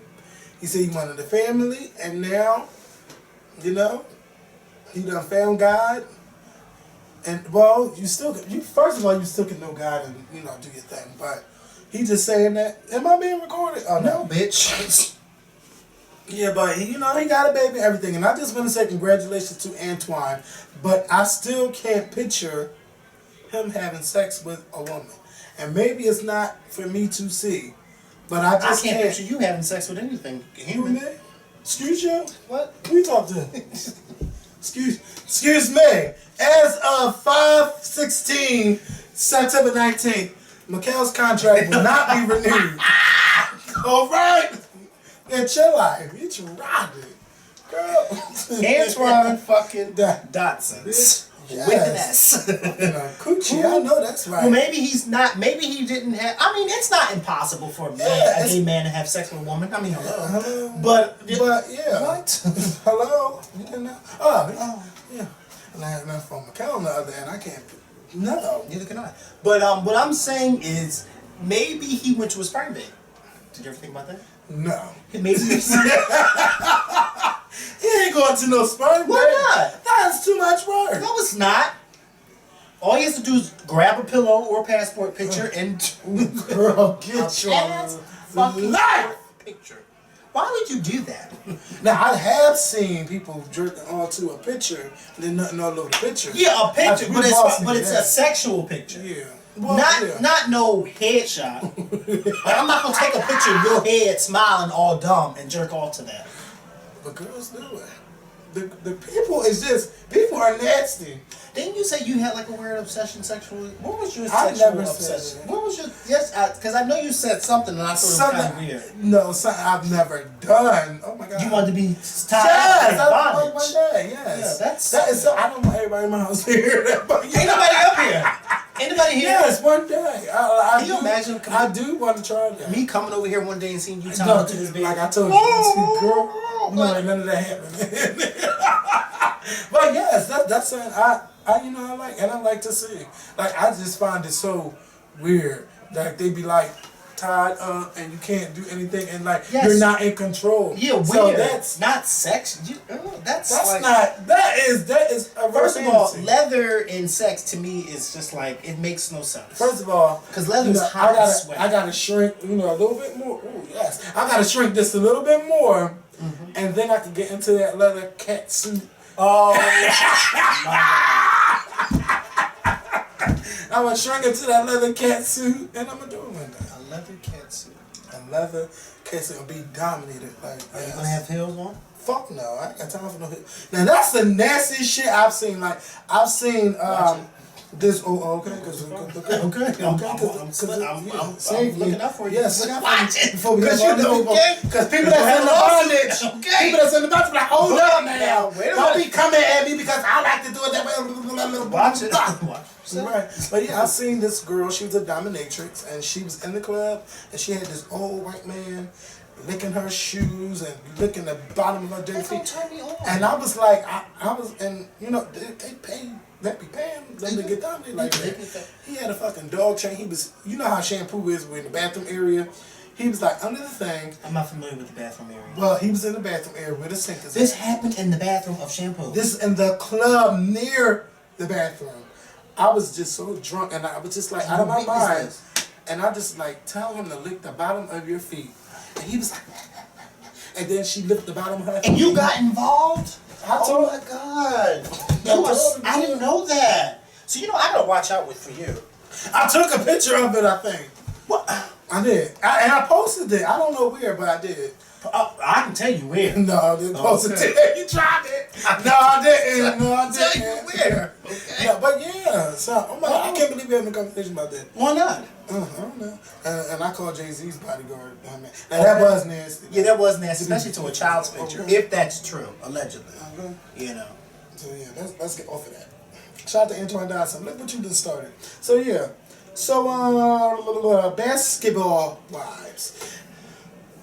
He said he wanted a family, and now, you know, He done found God. And well, you first of all, you still can know God and do your thing. But he just saying that. Am I being recorded? Oh No, bitch. Yeah, but he got a baby and everything. And I just want to say congratulations to Antoine. But I still can't picture him having sex with a woman. And maybe it's not for me to see. But I just can't picture you having sex with anything human. Me? Excuse you? What? Who you talk to? Excuse me. As of 5/16, September 19th, Mikhail's contract will not be renewed. All right? And chill out. You tried it. Girl. Antoine fucking Dotsons. Yes. With an S. Coochie, I know that's right. Well, maybe he's not. Maybe he didn't have. I mean, it's not impossible for a gay man to have sex with a woman. I mean, hello. But yeah. What? Hello. You didn't know? Oh, yeah. And I have nothing from Mikhail on the other end. I can't. No. Neither can I. But what I'm saying is, maybe he went to a sperm bank. Did you ever think about that? No. Maybe. He ain't going to no sperm bank. Why not? That's too much work. No, it's not. All he has to do is grab a pillow or a passport picture and girl, get your fucking life picture. Why would you do that? Now I have seen people jerking onto a picture and then nothing all over the picture. Yeah, a picture, but it's a sexual picture. Yeah. Well, not no headshot. Like, I'm not gonna take a picture of your head smiling all dumb and jerk off to that. But girls do it. The people are nasty. Didn't you say you had like a weird obsession sexually? What was your sexual obsession? What was your because I know you said something and I thought it was kind of weird. No, something I've never done. Oh my god. You wanted to be tied in bondage. One day, yes. Yeah, that is so. I don't want everybody in my house to hear that. But ain't nobody up here. Anybody here? Yes, one day. Can you imagine? I do want to try that. Me coming over here one day and seeing you tied to this bed. Like I told you, girl. No, ain't none of that happening. But yes, that's something I like, and I like to see. Like I just find it so weird. Like they be like tied up and you can't do anything, and like you're not in control. Yeah, weird. So that's not sex. That's like, not. That is a first of all, leather in sex to me is just like it makes no sense. First of all, because leather is hot and sweaty. I gotta shrink, a little bit more. Ooh, yes, I gotta shrink this a little bit more, and then I can get into that leather cat suit. Oh, I'm gonna shrink into that leather cat suit, and I'm gonna do it one day. A leather cat suit. A leather cat suit will be dominated. Like, are you gonna have heels on? Fuck no, I ain't got time for no heels. Now that's the nastiest shit I've seen. Like I've seen this. Oh, okay. I'm looking up for you. Yes, look out for you. Before we because people that's in the bondage. People that's in the bondage, like, hold up now. Don't be coming at me because I like to do it that way. Watch it. Right. But yeah, I seen this girl. She was a dominatrix, and she was in the club, and she had this old white man licking her shoes and licking the bottom of her dirty feet. And I was like, I was, and they be paying them to get down there like that. He had a fucking dog chain. He was, you know how shampoo is in the bathroom area. He was like under the thing. I'm not familiar with the bathroom area. Well, he was in the bathroom area where the sink is. This happened in the bathroom of shampoo. This in the club near the bathroom. I was just so drunk, and I was just like out of my mind. And I just like tell him to lick the bottom of your feet. And he was like, and then she licked the bottom of her feet. And you got involved? Oh my God. I didn't know that. So, I gotta watch out for you. I took a picture of it, I think. What? I did. And I posted it. I don't know where, but I did. I can tell you where. No, I didn't post it. You tried it. No, I didn't. No, I didn't. Tell you where. Okay. Yeah, but yeah. So, oh my God, I can't believe we're having a conversation about that. Why not? I don't know. And I called Jay-Z's Bodyguard. Now, that was nasty. Yeah, that was nasty, especially to a child's picture, if that's true, allegedly. So, yeah, let's get off of that. Shout out to Antoine Dodson. Look what you just started. So, yeah. So, basketball wives.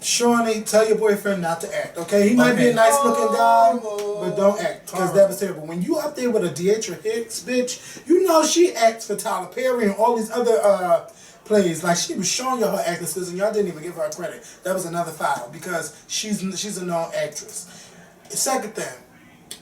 Shawnee, tell your boyfriend not to act, okay? He might be a nice looking guy, but don't act, because that was terrible. When you up there with a Deidre Hicks, bitch, you know she acts for Tyler Perry and all these other plays. Like, she was showing y'all her acting skills, and y'all didn't even give her credit. That was another foul, because she's a known actress. Second thing,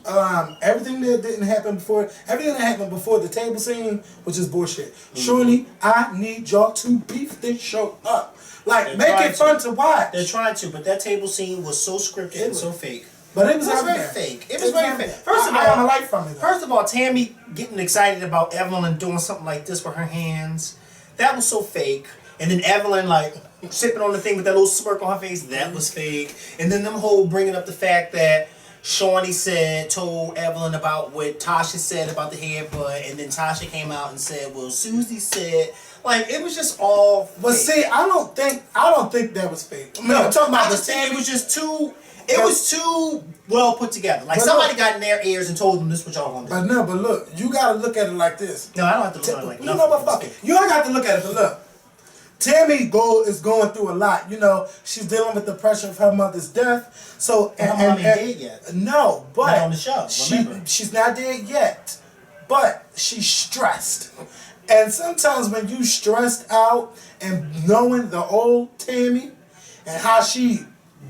Everything that didn't happen before, everything that happened before the table scene was just bullshit. Shorty, I need y'all to beef this show up. Like, make it fun to watch. They're trying to, but that table scene was so scripted and so fake. But it was very fake. It was very fake. First of all, I got my life from it. First of all, Tammy getting excited about Evelyn doing something like this with her hands, that was so fake. And then Evelyn like sipping on the thing with that little smirk on her face, that was fake. And then them whole bringing up the fact that Shawnee told Evelyn about what Tasha said about the headbutt, and then Tasha came out and said, well, Susie said, like, it was just all fake. But see, I don't think that was fake. No, I'm talking about it was just too. It was too well put together. Like somebody got in their ears and told them this what y'all gonna do. But look, you gotta look at it like this. No, I don't have to look at it like you know what? Fuck it. You don't got to look at it. But look, Tammy is going through a lot. You know, she's dealing with the pressure of her mother's death. So her mom ain't dead yet. No, but not on the show. Remember, she's not dead yet. But she's stressed. And sometimes when you stressed out and knowing the old Tammy and how she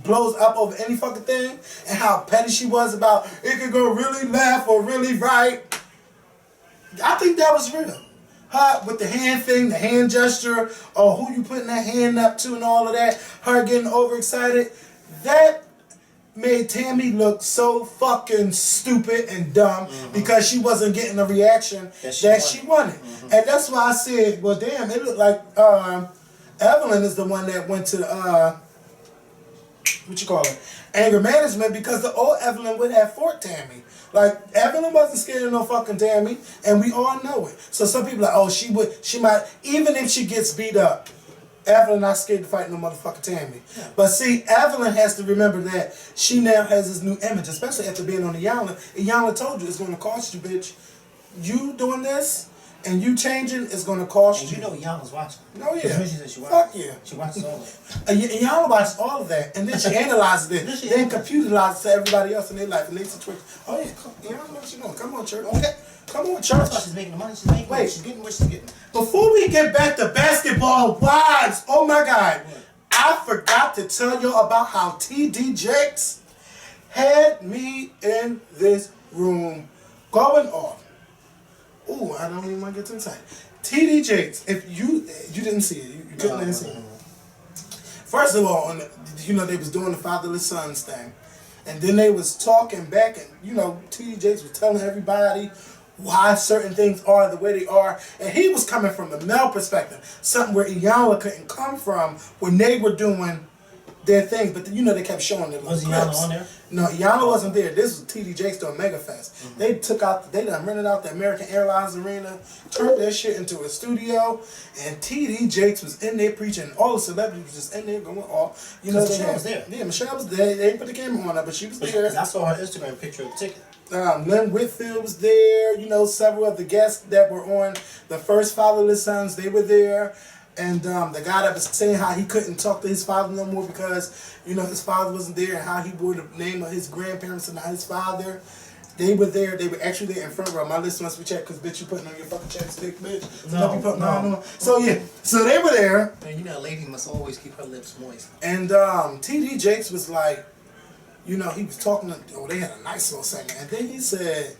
blows up over any fucking thing and how petty she was about it could go really left or really right, I think that was real. Her with the hand thing, the hand gesture, or who you putting that hand up to and all of that, her getting overexcited, that made Tammy look so fucking stupid and dumb because she wasn't getting the reaction that she wanted. And that's why I said, well, damn, it looked like Evelyn is the one that went to anger management, because the old Evelyn would have fought Tammy. Like, Evelyn wasn't scared of no fucking Tammy, and we all know it. So some people are like, oh, she might, even if she gets beat up, Evelyn not scared to fight no motherfucking Tammy. Yeah. But see, Evelyn has to remember that she now has this new image, especially after being on Iyanla. Iyanla told you it's going to cost you, bitch. You doing this and you changing is going to cost you. And you know Iyanla's watching. No, yeah. She said she watches. Fuck yeah. She watches all of it. Iyanla watches all of that, and then she analyzes it, then computerizes it to everybody else in their life, and they situation. Oh yeah, Iyanla, what you doing? Come on, church. Okay. Come on, church. That's why she's making the money. She's making money. She's getting what she's getting. Before we get back to basketball wives, oh my God, I forgot to tell you about how TD Jakes had me in this room going off. Ooh, I don't even want to get too excited. TD Jakes, if you didn't see it, you couldn't see it. First of all, they was doing the fatherless sons thing, and then they was talking back, and TD Jakes was telling everybody why certain things are the way they are, and he was coming from the male perspective, something where Iyanla couldn't come from when they were doing their things. But they kept showing it. Was Iyanla on there? No, Iyanla wasn't there. This was TD Jakes doing Mega Fest. They done rented out the American Airlines Arena, turned that shit into a studio, and TD Jakes was in there preaching. All the celebrities was just in there going off. Michelle was there. Yeah, Michelle was there. They didn't put the camera on her, but she was there. I saw her Instagram picture of the ticket. Lynn Whitfield was there. Several of the guests that were on the first Fatherless Sons, they were there. And the guy that was saying how he couldn't talk to his father no more because, his father wasn't there, and how he wore the name of his grandparents and not his father. They were there. They were actually there in front row. My list must be checked because, bitch, you putting on your fucking check stick, bitch. No. So, yeah. So, they were there. And a lady must always keep her lips moist. And TD Jakes was like, he was talking they had a nice little segment. And then he said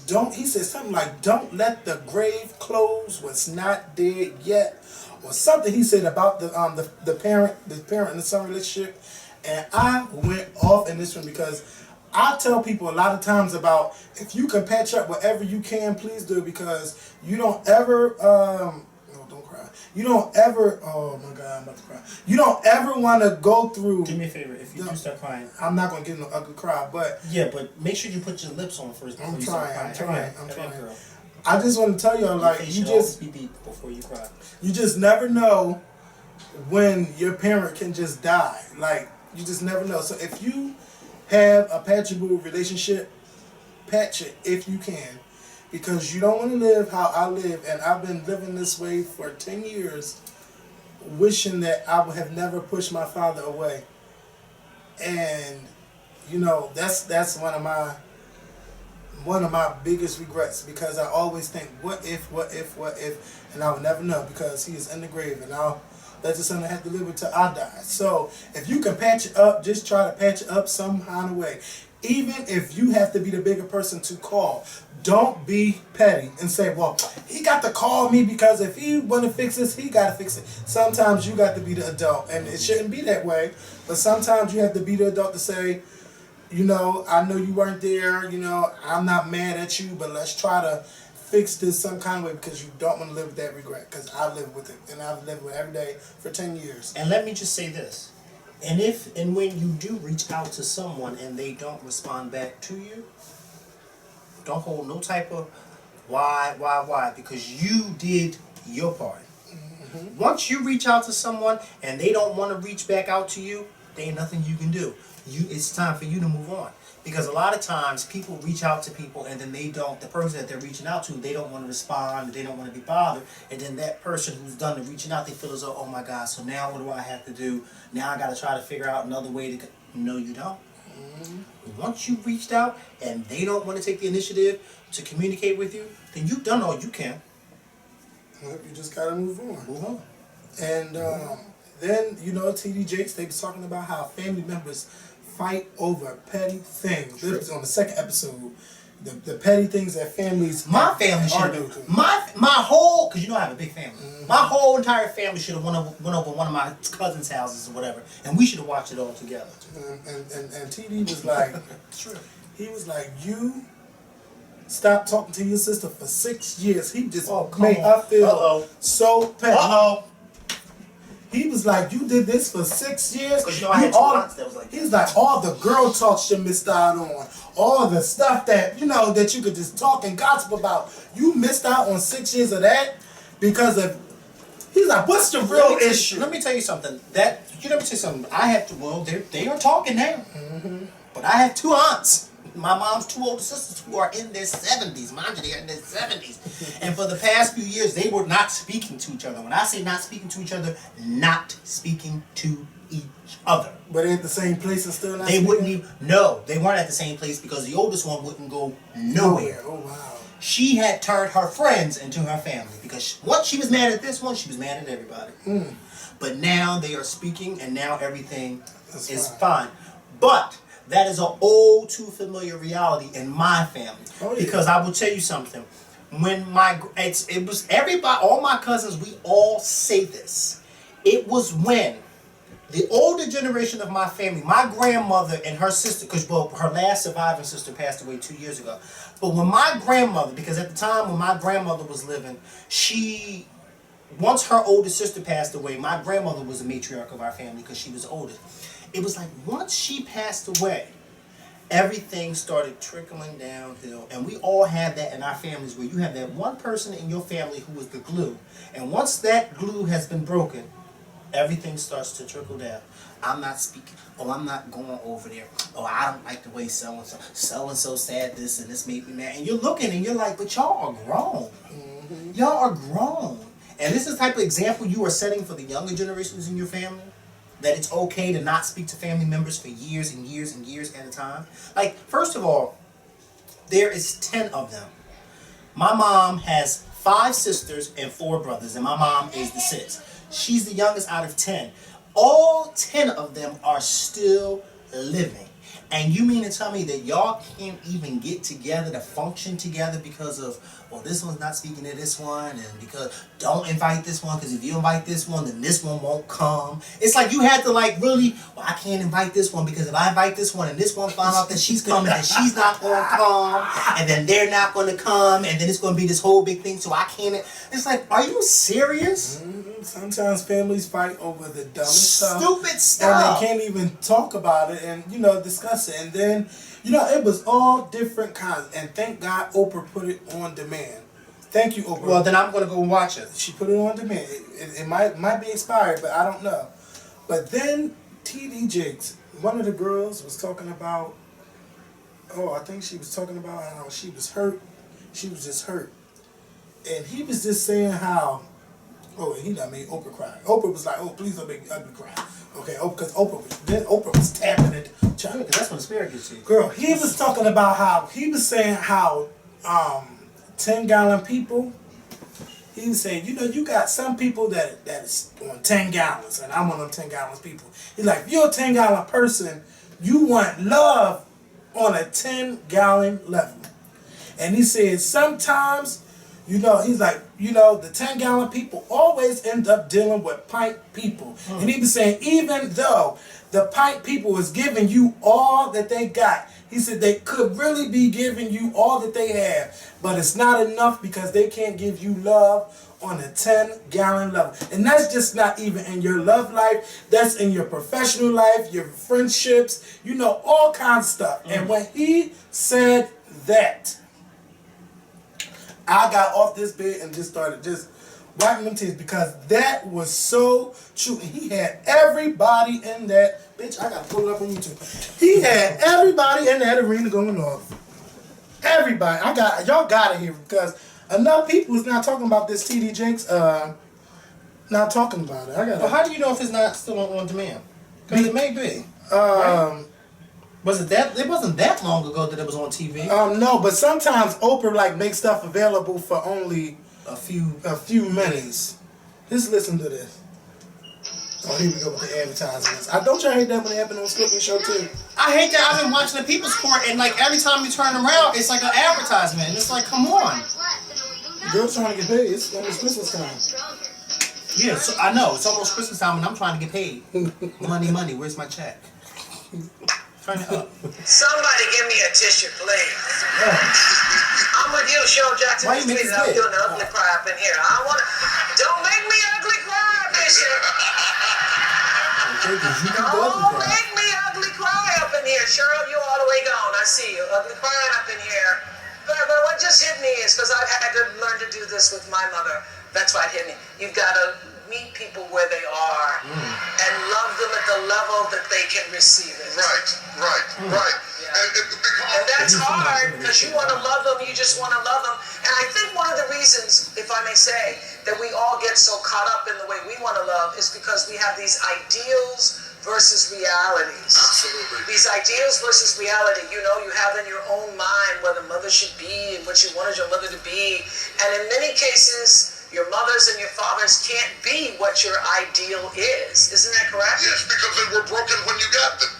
something like, don't let the grave close what's not dead yet. Or something he said about the parent and the son relationship. And I went off in this one because I tell people a lot of times about, if you can patch up whatever you can, please do, because you don't ever don't cry. You don't ever, oh my God, I'm about to cry. You don't ever want to go through. Do me a favor, if you do start crying. I'm not going to get no ugly cry, but. Yeah, but make sure you put your lips on first before you start crying. I'm trying. I just want to tell y'all, like, you just be beat before you cry. You just never know when your parent can just die. Like, you just never know. So if you have a patchable relationship, patch it if you can. Because you don't want to live how I live, and I've been living this way for 10 years, wishing that I would have never pushed my father away. And, that's one of my biggest regrets, because I always think, what if, and I will never know, because he is in the grave, and that's just something I have to live with till I die. So if you can patch it up, just try to patch it up some kind of way. Even if you have to be the bigger person to call, don't be petty and say, well, he got to call me because if he want to fix this, he got to fix it. Sometimes you got to be the adult, and it shouldn't be that way, but sometimes you have to be the adult to say, you know, I know you weren't there, you know, I'm not mad at you, but let's try to fix this some kind of way because you don't want to live with that regret, because I live with it, and I've lived with it every day for 10 years. And let me just say this. And if and when you do reach out to someone and they don't respond back to you, don't hold no type of why, because you did your part. Mm-hmm. Once you reach out to someone and they don't want to reach back out to you, there ain't nothing you can do. It's time for you to move on. Because a lot of times people reach out to people and then the person that they're reaching out to, they don't want to respond, they don't want to be bothered, and then that person who's done the reaching out, they feel as though, oh my God, so now what do I have to do? Now I got to try to figure out another way to... No, you don't. Mm-hmm. Once you reached out and they don't want to take the initiative to communicate with you, then you've done all you can. Well, you just got to move on. Move on. And then, you know, TD Jakes, they was talking about how family members fight over petty things. This was on the second episode. The petty things that families... My family should have... My whole... Because you know I have a big family. Mm-hmm. My whole entire family should have went over one of my cousins' houses or whatever. And we should have watched it all together. And TD was like... True. He was like, you stopped talking to your sister for 6 years. He just made her feel so petty. He was like, you did this for 6 years. Because you know I had two aunts that was like that. He was like, all the girl talk you missed out on. All the stuff that, you know, that you could just talk and gossip about. You missed out on 6 years of that because of... He's like, what's the real issue? Let me tell you something. I have to... Well, they are talking now. Mm-hmm. But I have two aunts. My mom's two older sisters who are in their 70s. Mind you, they're in their 70s. And for the past few years, they were not speaking to each other. When I say not speaking to each other, not speaking to each other. But they're at the same place and still not They wouldn't even... No, they weren't at the same place because the oldest one wouldn't go nowhere. Oh, wow. She had turned her friends into her family because once she was mad at this one, she was mad at everybody. Mm. But now they are speaking and now everything is fine. But... that is an all too familiar reality in my family. Oh, yeah. Because I will tell you something. When it was everybody, all my cousins, we all say this. It was when the older generation of my family, my grandmother and her sister, because her last surviving sister passed away 2 years ago. But when my grandmother, because at the time when my grandmother was living, once her older sister passed away, my grandmother was the matriarch of our family because she was oldest. It was like once she passed away, everything started trickling downhill. And we all have that in our families where you have that one person in your family who is the glue. And once that glue has been broken, everything starts to trickle down. I'm not speaking. Oh, I'm not going over there. Oh, I don't like the way so-and-so. So-and-so said this and this made me mad. And you're looking and you're like, but y'all are grown. Mm-hmm. Y'all are grown. And this is the type of example you are setting for the younger generations in your family. That it's okay to not speak to family members for years and years and years at a time. Like, first of all, there is 10 of them. My mom has 5 sisters and 4 brothers, and my mom is the 6th. She's the youngest out of 10. All 10 of them are still living. And you mean to tell me that y'all can't even get together to function together because of, well, this one's not speaking to this one, and because don't invite this one, because if you invite this one, then this one won't come. It's like you had to like really, well, I can't invite this one because if I invite this one and this one find out that she's coming and she's not going to come, and then they're not going to come, and then it's going to be this whole big thing, so I can't. It's like, are you serious? Mm-hmm. Sometimes families fight over the dumbest stuff. Stupid stuff. And they can't even talk about it and, you know, discuss it. And then, you know, it was all different kinds. And thank God Oprah put it on demand. Thank you, Oprah. Well, then I'm going to go watch it. She put it on demand. It might be expired, but I don't know. But then TD Jakes, one of the girls was talking about, I think she was talking about how she was hurt. She was just hurt. And he was just saying how, he done made Oprah cry. Oprah was like, please don't make Ugly cry. Okay, because Oprah was tapping it. Because that's when the spirit gets you. Girl, he was talking about how, he was saying how 10-gallon people, he was saying, you know, you got some people that is on 10 gallons, and I'm one of them 10 gallons people. He's like, if you're a 10-gallon person, you want love on a 10-gallon level. And he said sometimes, he's like, the 10-gallon people always end up dealing with pint people. And he was saying even though the pint people was giving you all that they got, he said they could really be giving you all that they have, but it's not enough because they can't give you love on a 10-gallon level. And that's just not even in your love life. That's in your professional life, your friendships, all kinds of stuff. And when he said that, I got off this bed and just started just wiping them tears because that was so true. He had everybody in that, bitch, I gotta pull it up on YouTube. He had everybody in that arena going off. Everybody. Y'all gotta hear it because enough people is not talking about this TD Jakes, not talking about it. Well, how do you know if it's not still on demand? Because it may be. Right? It wasn't that long ago that it was on TV. No, but sometimes Oprah makes stuff available for only a few minutes. Just listen to this. Oh, here we go with the advertisements. Don't y'all hate that when they happen on Skipping Show too? I hate that. I've been watching the People's Court and every time you turn around, it's like an advertisement. And it's like, come on. Girls trying to get paid. It's almost Christmas time. Yeah, so I know. It's almost Christmas time and I'm trying to get paid. Money. Where's my check? Turn it up. Somebody give me a tissue, please. I'm with you, Cheryl Jackson. Why you make I'm doing an ugly cry up in here. Don't make me ugly cry, Bishop. Don't make me ugly cry up in here. Cheryl, you all the way gone. I see you. Ugly crying up in here. But what just hit me is because I've had to learn to do this with my mother. That's why it hit me. You've got to meet people where they are and love them at the level that they can receive it. Right. Yeah. And that's hard because you want to love them, you just want to love them. And I think one of the reasons, if I may say, that we all get so caught up in the way we want to love is because we have these ideals versus realities. Absolutely. These ideals versus reality, you have in your own mind what a mother should be and what you wanted your mother to be. And in many cases, your mothers and your fathers can't be what your ideal is. Isn't that correct? Yes, because they were broken when you got them.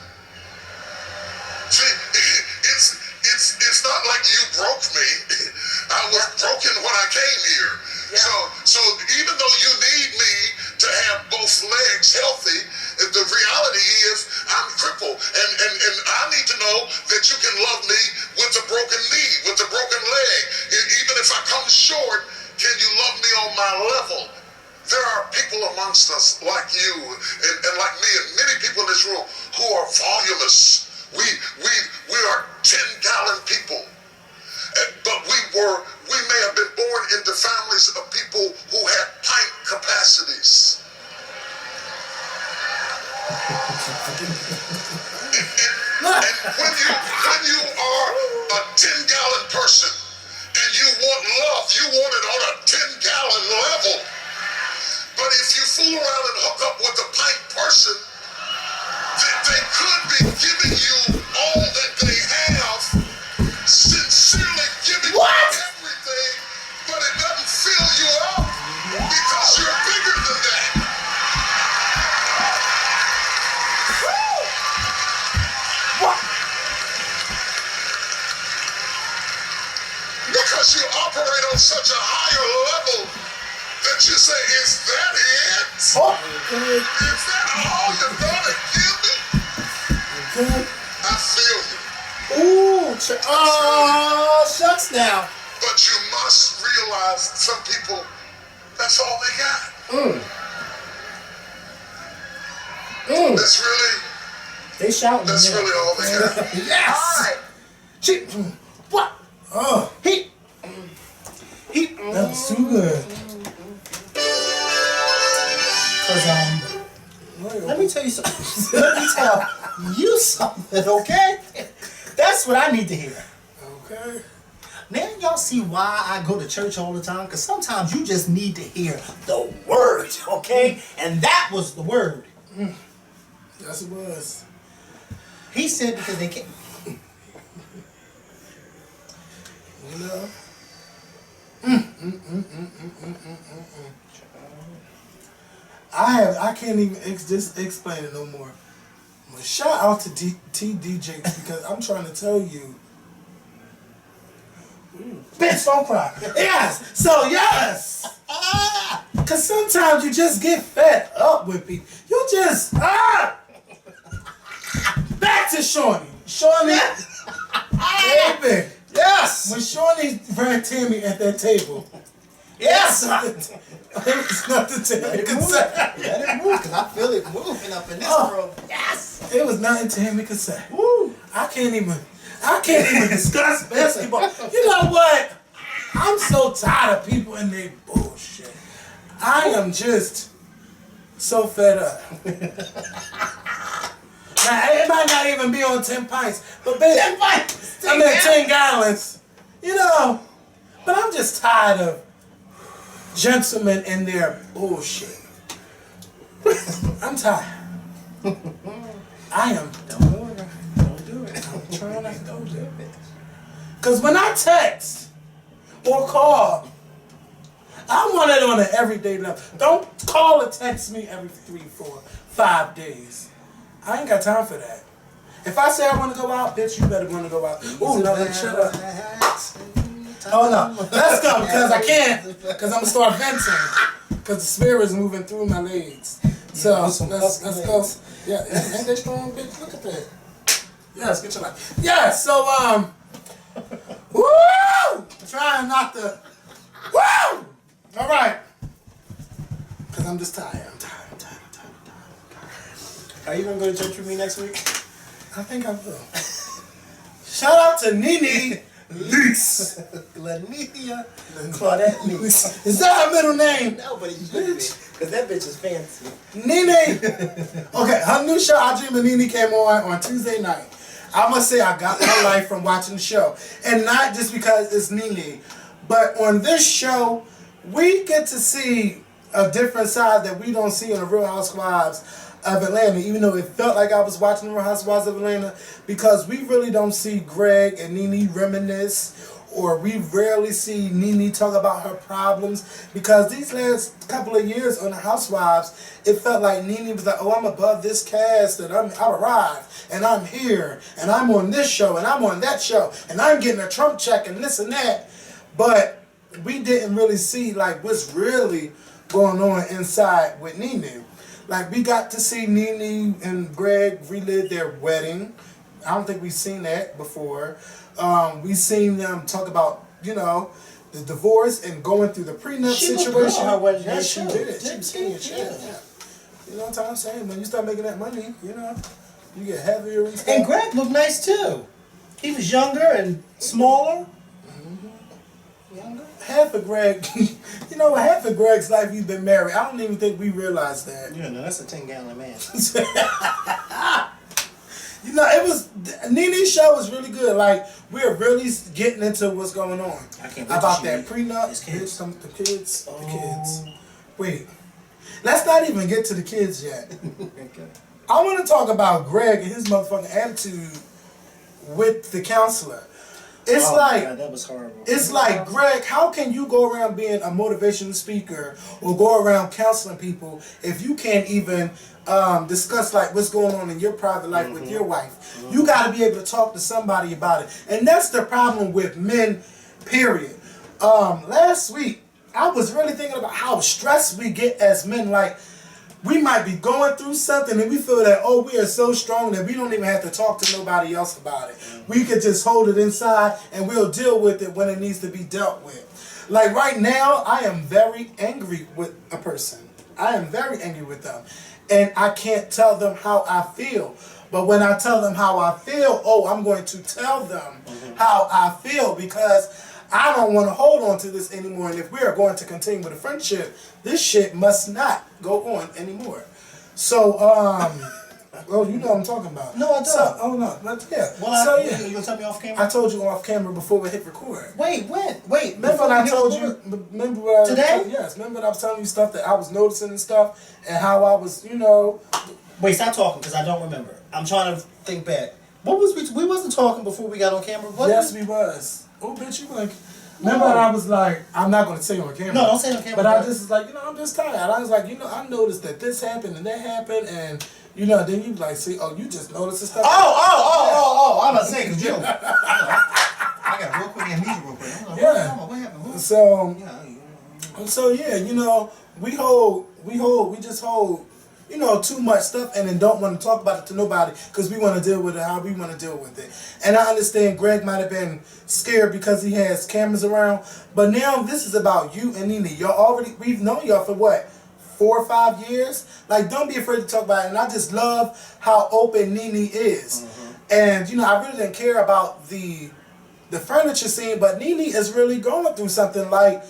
See, it's not like you broke me. I was broken when I came here. Yeah. So even though you need me to have both legs healthy, the reality is I'm crippled, and I need to know that you can love me with a broken knee, with a broken leg. Even if I come short, can you love me on my level? There are people amongst us like you and like me and many people in this room who are voluminous. We are 10-gallon people. But we may have been born into families of people who had pint capacities. And when you are a 10-gallon person, and you want love, you want it on a 10-gallon level. But if you fool around and hook up with a pint person, they could be giving you all that they have, sincerely giving you everything, but it doesn't fill you up because you're bigger than that. Because you operate on such a higher level that you say, is that it? Is that all you're gonna give me? I feel you. Shucks now. But you must realize some people, that's all they got. That's really, They shouting. that's really all they got. Yes. All right. What? He. That was too good. Let me tell you something. Let me tell you something, okay? That's what I need to hear. Okay. Now y'all see why I go to church all the time? Because sometimes you just need to hear the word, okay? And that was the word. Yes, it was. He said because they can't. I can't even just explain it no more. Well, shout out to TDJ because I'm trying to tell you. Bitch, don't cry. Yes. So yes. Cause sometimes you just get fed up with people. You just Back to Shawnee. Shawnee, baby. Yes. When Shawnee ran Tammy at that table. Yes. It's not the Tammy could say. Let it move, cause I feel it moving up in this room. Yes. It was nothing Tammy could say. Woo. I can't even discuss basketball. You know what? I'm so tired of people and their bullshit. I am just so fed up. Now, it might not even be on 10 pints, but bitch, 10 pints. I mean 10 gallons. You know, but I'm just tired of gentlemen and their bullshit. I'm tired. I am. Don't do it. Don't do it. I'm trying not to do it. Because when I text or call, I want it on an everyday level. Don't call or text me every 3, 4, 5 days. I ain't got time for that. If I say I want to go out, bitch, you better want to go out. Ooh, no, shut up. Oh, no. Let's go, because I can't. Because I'm going to start venting. Because the spirit is moving through my legs. So, let's go. Yeah, ain't they strong, bitch? Look at that. Yes, get your life. Yeah, so, woo! Trying not to, woo! All right. Because I'm just tired. I'm tired. Are you gonna go to church with me next week? I think I will. Shout out to Nene Leaks. Laninia Claudette Leaks. Is that her middle name? No, but it should be. Because that bitch is fancy. Nene. Okay, her new show, I Dream of Nene, came on Tuesday night. I must say I got my life from watching the show. And not just because it's Nene, but on this show, we get to see a different side that we don't see on the Real Housewives of Atlanta, even though it felt like I was watching the Real Housewives of Atlanta, because we really don't see Greg and Nene reminisce, or we rarely see Nene talk about her problems, because these last couple of years on the Housewives, it felt like Nene was like, oh, I'm above this cast, and I arrived, and I'm here, and I'm on this show, and I'm on that show, and I'm getting a Trump check, and this and that, but we didn't really see like what's really going on inside with Nene. Like, we got to see Nene and Greg relive their wedding. I don't think we've seen that before. We've seen them talk about, you know, the divorce and going through the prenup situation. Her wedding. Yeah, she did. She was skinny as shit. Yeah. You know what I'm saying? When you start making that money, you know, you get heavier and stuff. And Greg looked nice too. He was younger and smaller. Younger. Half of Greg, you know, half of Greg's life he's been married. I don't even think we realized that. Yeah, no, that's a 10-gallon man. You know, it was, Nene's show was really good. Like, we're really getting into what's going on. I can't wait about to that see prenup. his kids. The kids. The kids. Wait, let's not even get to the kids yet. Okay. I want to talk about Greg and his motherfucking attitude with the counselor. It's like, God, that was horrible. It's like, Greg, how can you go around being a motivational speaker or go around counseling people if you can't even discuss like what's going on in your private life with your wife? You got to be able to talk to somebody about it. And that's the problem with men, period. Last week, I was really thinking about how stressed we get as men. Like, we might be going through something and we feel that, oh, we are so strong that we don't even have to talk to nobody else about it. We could just hold it inside and we'll deal with it when it needs to be dealt with. Like right now, I am very angry with a person. I am very angry with them. And I can't tell them how I feel. But when I tell them how I feel, oh, I'm going to tell them how I feel, because I don't want to hold on to this anymore. And if we are going to continue with a friendship, this shit must not go on anymore. So, well, you know what I'm talking about. No, I don't. So, oh, no. But, yeah. Well, so, yeah. You going to tell me off camera? I told you off camera before we hit record. Wait, when? Wait, Remember when I told you? Remember what Today? Yes. Remember when I was telling you stuff that I was noticing and stuff, and how I was, you know. Wait, stop talking, because I don't remember. I'm trying to think back. What was we wasn't talking before we got on camera? What Yes, we was. Oh, bitch, you like. Remember when I was like, I'm not going to say on camera. No, don't say it on camera. But I just was like, you know, I'm just tired. I was like, you know, I noticed that this happened and that happened, and You know, then you like, see, oh, you just noticed the stuff. I'm about to say, because you know, I got real quick amnesia real quick. I'm like, Yeah. what happened? So yeah, you know, we just hold, you know, too much stuff and then don't want to talk about it to nobody because we want to deal with it how we want to deal with it. And I understand Greg might have been scared because he has cameras around, but now this is about you and Nene. We've known y'all for what? 4 or 5 years. Like, don't be afraid to talk about it. And I just love how open Nene is. And you know, I really didn't care about the furniture scene, but Nene is really going through something. Like,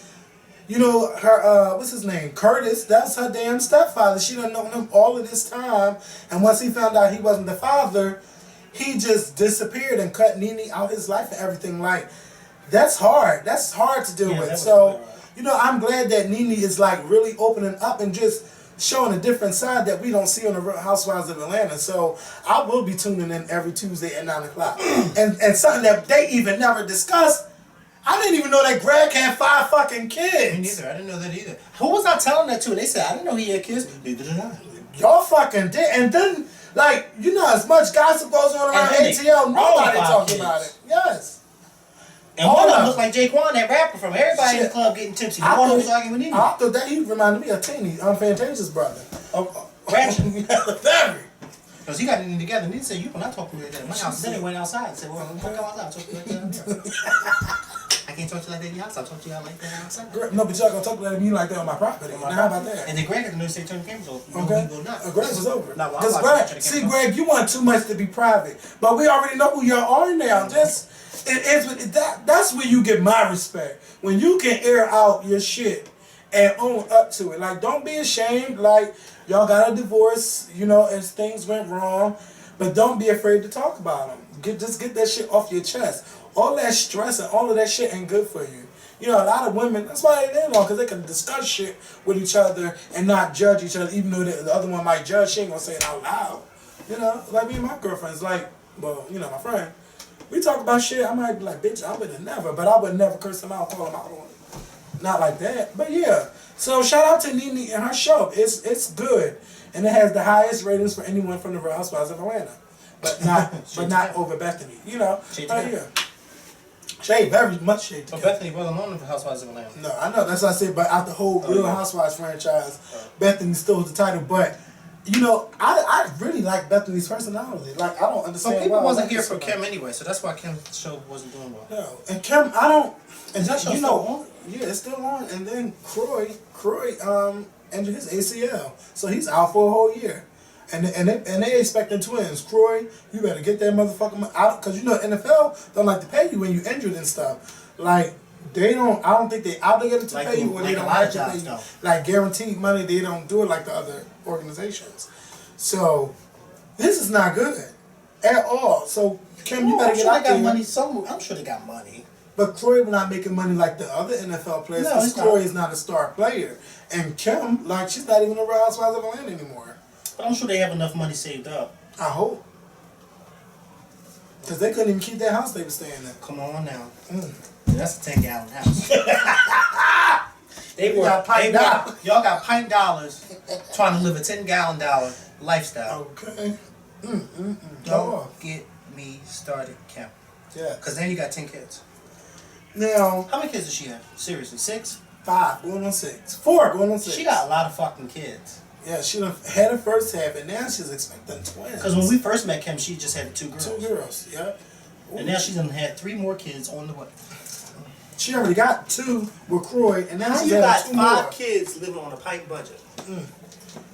you know, her what's his name, Curtis, that's her damn stepfather. She done known him all of this time, and once he found out he wasn't the father, he just disappeared and cut Nene out his life and everything. Like, that's hard to deal with. So you know, I'm glad that Nene is like really opening up and just showing a different side that we don't see on the Real Housewives of Atlanta. So I will be tuning in every Tuesday at 9 o'clock. and something that they even never discussed, I didn't even know that Greg had 5 fucking kids. Me neither. I didn't know that either. Who was I telling that to? They said, I didn't know he had kids. Neither did I. Y'all fucking did. And then, like, you know, as much gossip goes on around ATL, nobody talking about it. Yes. And one of them looked like Jaquan, that rapper from everybody in the club getting tipsy. The one who was arguing with Nene. I thought that he reminded me of Teeny, Fantasia's brother. Ratchet. Very. Because he got Nene together. Nene said, you will not talk to me like that. My house. Then he went outside and said, well, I'm going to come outside. I'll talk to you like that in here. I can't talk to you like that in your house. I'll talk to you like that outside. No, but y'all gonna talk to me like that on my property. Now, how about that? And then Greg had to know say turn the cameras off. Okay. He will not. Greg was over. No, Because Greg, see, Greg, you want too much to be private, but we already know who y'all are now. That's where you get my respect, when you can air out your shit and own up to it. Like, don't be ashamed. Like, y'all got a divorce, you know, as things went wrong, but don't be afraid to talk about them. Just get that shit off your chest. All that stress and all of that shit ain't good for you. You know, a lot of women, that's why they don't, because they can discuss shit with each other and not judge each other, even though the other one might judge. She ain't gonna say it out loud. You know, like me and my girlfriends, like, well, you know, my friend, we talk about shit. I might be like, bitch, I would have never, but I would never curse them out, call them out on it. Not like that. But yeah. So shout out to Nene and her show. It's good. And it has the highest ratings for anyone from the Real Housewives of Atlanta. But not over Bethany. You know. Yeah. Shade, very much shade. But Bethany wasn't on the Housewives of Atlanta. No, I know. That's what I said. But out the whole Real Housewives franchise, Bethany still has the title. But you know, I really like Bethany's personality. Like, I don't understand. But people why wasn't here for Kim anyway, so that's why Kim's show wasn't doing well. No, and Kim, I don't. And that show you still know, on? Yeah, it's still on. And then Croy, injured his ACL, so he's out for a whole year. And they expecting twins. Croy, you better get that motherfucker out, because you know NFL don't like to pay you when you injured and stuff. Like, they don't. I don't think they obligated to pay you when they don't have to pay you. Like, guaranteed money, they don't do it like the other organizations. So this is not good at all. So Kim, you better get out there. I'm sure they got money. But Croy not making money like the other NFL players, because Croy is not a star player. And Kim, like, she's not even a Real Housewives of Atlanta anymore. But I'm sure they have enough money saved up. I hope. Because they couldn't even keep that house they were staying in. Come on now. That's a 10-gallon house. Y'all got pint dollars trying to live a 10-gallon lifestyle. Okay. Don't get me started, Kim. Yeah. Because then you got 10 kids. Now, how many kids does she have? Seriously, 6? 5 going on 6. 4 going on 6. She got a lot of fucking kids. Yeah, she done had her first half, and now she's expecting twins. Because when we first met Kim, she just had 2 girls. 2 girls, yeah. Ooh. And now she's done had 3 more kids on the way. She already got 2 with Croy, and now she's you got 2 5 more. kids living on a pipe budget.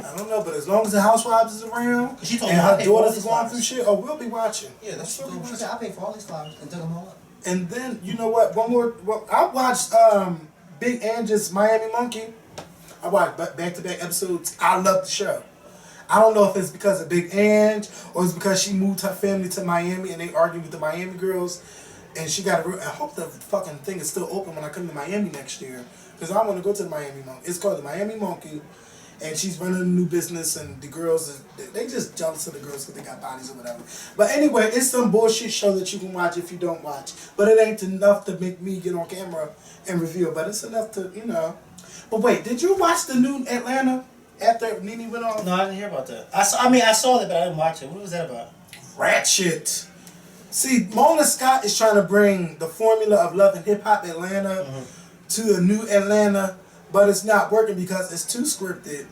I don't know, but as long as the housewives is around and her daughters are going through shit, we'll be watching. Yeah, that's what she said. I paid for all these flowers and dug them all up. And then, you know what? One more. Well, I watched Big Angie's Miami Monkey. I watched back-to-back episodes. I love the show. I don't know if it's because of Big Ange or it's because she moved her family to Miami and they argued with the Miami girls. And she got I hope the fucking thing is still open when I come to Miami next year. Because I want to go to the Miami Monkey. It's called the Miami Monkey. And she's running a new business, and the girls, they just jealous of the girls because they got bodies or whatever. But anyway, it's some bullshit show that you can watch if you don't watch. But it ain't enough to make me get on camera and reveal. But it's enough to, you know. But wait, did you watch the new Atlanta? after Nene went off? No, I didn't hear about that. I saw that, but I didn't watch it. What was that about? Ratchet. See, Mona Scott is trying to bring the formula of Love and Hip Hop Atlanta to a new Atlanta, but it's not working because it's too scripted.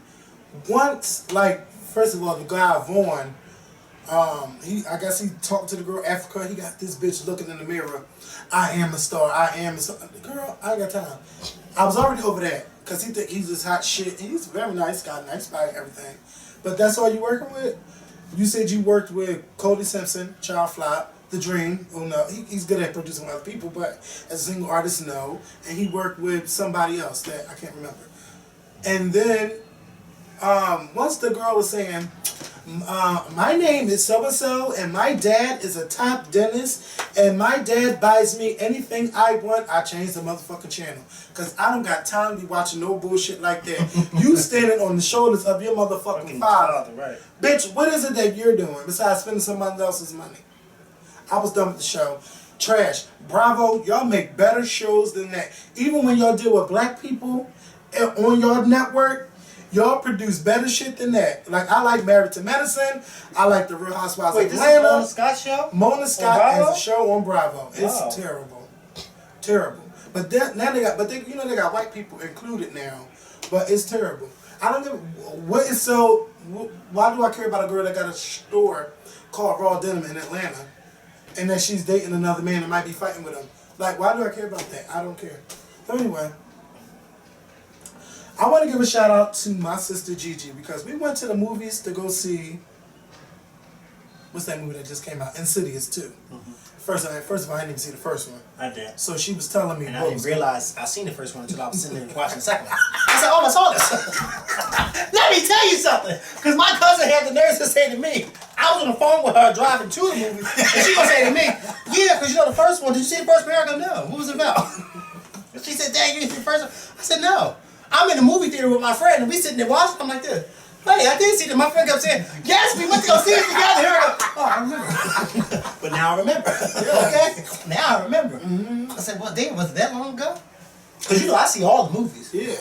Once, like, first of all, the guy Vaughn, I guess he talked to the girl Africa. He got this bitch looking in the mirror. I am a star. I am a star. Girl, I ain't got time. I was already over that because he think he's this hot shit. He's a very nice guy, nice body, everything. But that's all you working with? You said you worked with Cody Simpson, Child Flop, The Dream. Oh no, he's good at producing other people, but as a single artist, no. And he worked with somebody else that I can't remember. And then once the girl was saying, my name is so-and-so, and my dad is a top dentist, and my dad buys me anything I want, I change the motherfucking channel. Because I don't got time to be watching no bullshit like that. You standing on the shoulders of your motherfucking father. Right. Bitch, what is it that you're doing besides spending somebody else's money? I was done with the show. Trash. Bravo, y'all make better shows than that. Even when y'all deal with black people on your network, y'all produce better shit than that. Like, I like Married to Medicine. I like The Real Housewives of Wait, this is Atlanta. Mona Scott show? Mona Scott has a show on Bravo. It's Wow. terrible. Terrible. But now they got, they got white people included now. But it's terrible. I don't give, what is so, why do I care about a girl that got a store called Raw Denim in Atlanta and that she's dating another man and might be fighting with him? Like, why do I care about that? I don't care. So anyway, I want to give a shout out to my sister Gigi because we went to the movies to go see, what's that movie that just came out? Insidious 2. First of all, I didn't even see the first one. I did. So she was telling me. And I didn't realize I seen the first one until I was sitting there watching the second one. I said, oh, I saw this. Let me tell you something. Because my cousin had the nerve to say to me, I was on the phone with her driving to the movie, and she gonna say to me, yeah, because you know the first one, did you see the first one? I go, no. What was it about? And she said, Dad, you didn't see the first one? I said, no. I'm in the movie theater with my friend, and we sitting there watching. I'm like this. Hey, I did see them. My friend kept saying, yes, we went to go see it together. Here I go, oh, I remember. But now I remember. Okay? Now I remember. I said, well, damn, was it that long ago? Because, you know, I see all the movies. Yeah.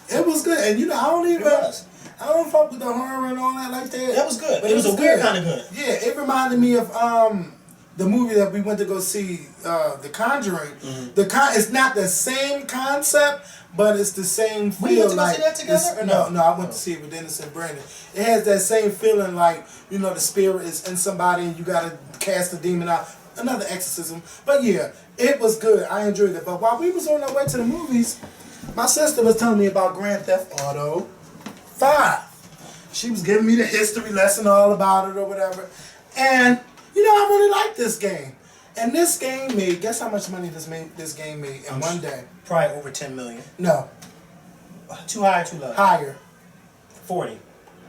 It was good. And, you know, I don't fuck with the horror and all that like that. That was good. But it was a weird kind of good. Yeah, it reminded me of the movie that we went to go see, The Conjuring. It's not the same concept, but it's the same feel. We went to go see that together? Or No, I went to see it with Dennis and Brandon. It has that same feeling like, you know, the spirit is in somebody and you gotta cast the demon out. Another exorcism. But yeah, it was good. I enjoyed it. But while we was on our way to the movies, my sister was telling me about Grand Theft Auto 5. She was giving me the history lesson all about it or whatever. And, you know, I really like this game. And this game made, guess how much money this game made in one day? Probably over 10 million. No. Too high or too low? Higher. 40.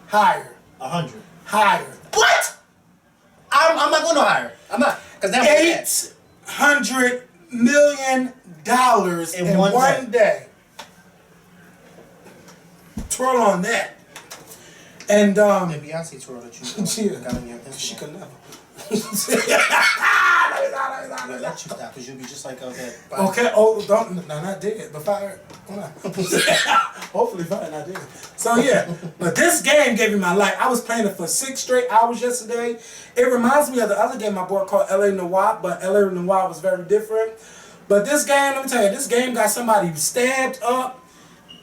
Higher. 100. Higher. What? I'm not going no higher. I'm not. Because now $800 million in one day. Twirl on that. And the Beyonce twirl that you got on your she could never. Let you stop, because you'll be just like that. Okay, oh, don't, no, not dead, but fire. Hopefully fire, not dead. So yeah, but this game gave me my life. I was playing it for 6 straight hours yesterday. It reminds me of the other game I bought called LA Noire, but LA Noire was very different. But this game, let me tell you, this game got somebody stabbed up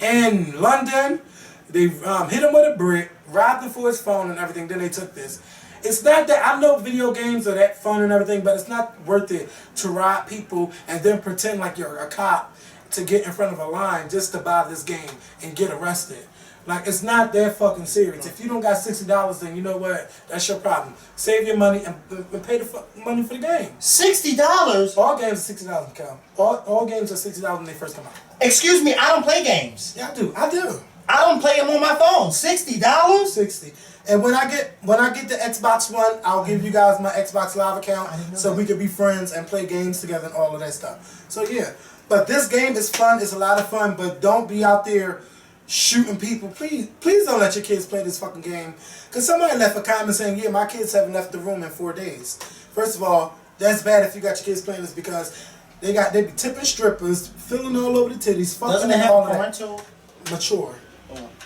in London. They hit him with a brick, robbed him for his phone and everything, then they took this. It's not that, I know video games are that fun and everything, but it's not worth it to rob people and then pretend like you're a cop to get in front of a line just to buy this game and get arrested. Like, it's not that fucking serious. If you don't got $60, then you know what? That's your problem. Save your money and pay the money for the game. $60? All games are $60, Cal. All games are $60 when they first come out. Excuse me, I don't play games. Yeah, I do. I do. I don't play them on my phone. $60? $60. And when I get the Xbox One, I'll give you guys my Xbox Live account so we can be friends and play games together and all of that stuff. So yeah, but this game is fun. It's a lot of fun, but don't be out there shooting people. Please don't let your kids play this fucking game. Cause somebody left a comment saying, yeah, my kids haven't left the room in 4 days. First of all, that's bad if you got your kids playing this because they be tipping strippers, filling all over the titties, fucking Doesn't it and have all parental? that. Mature.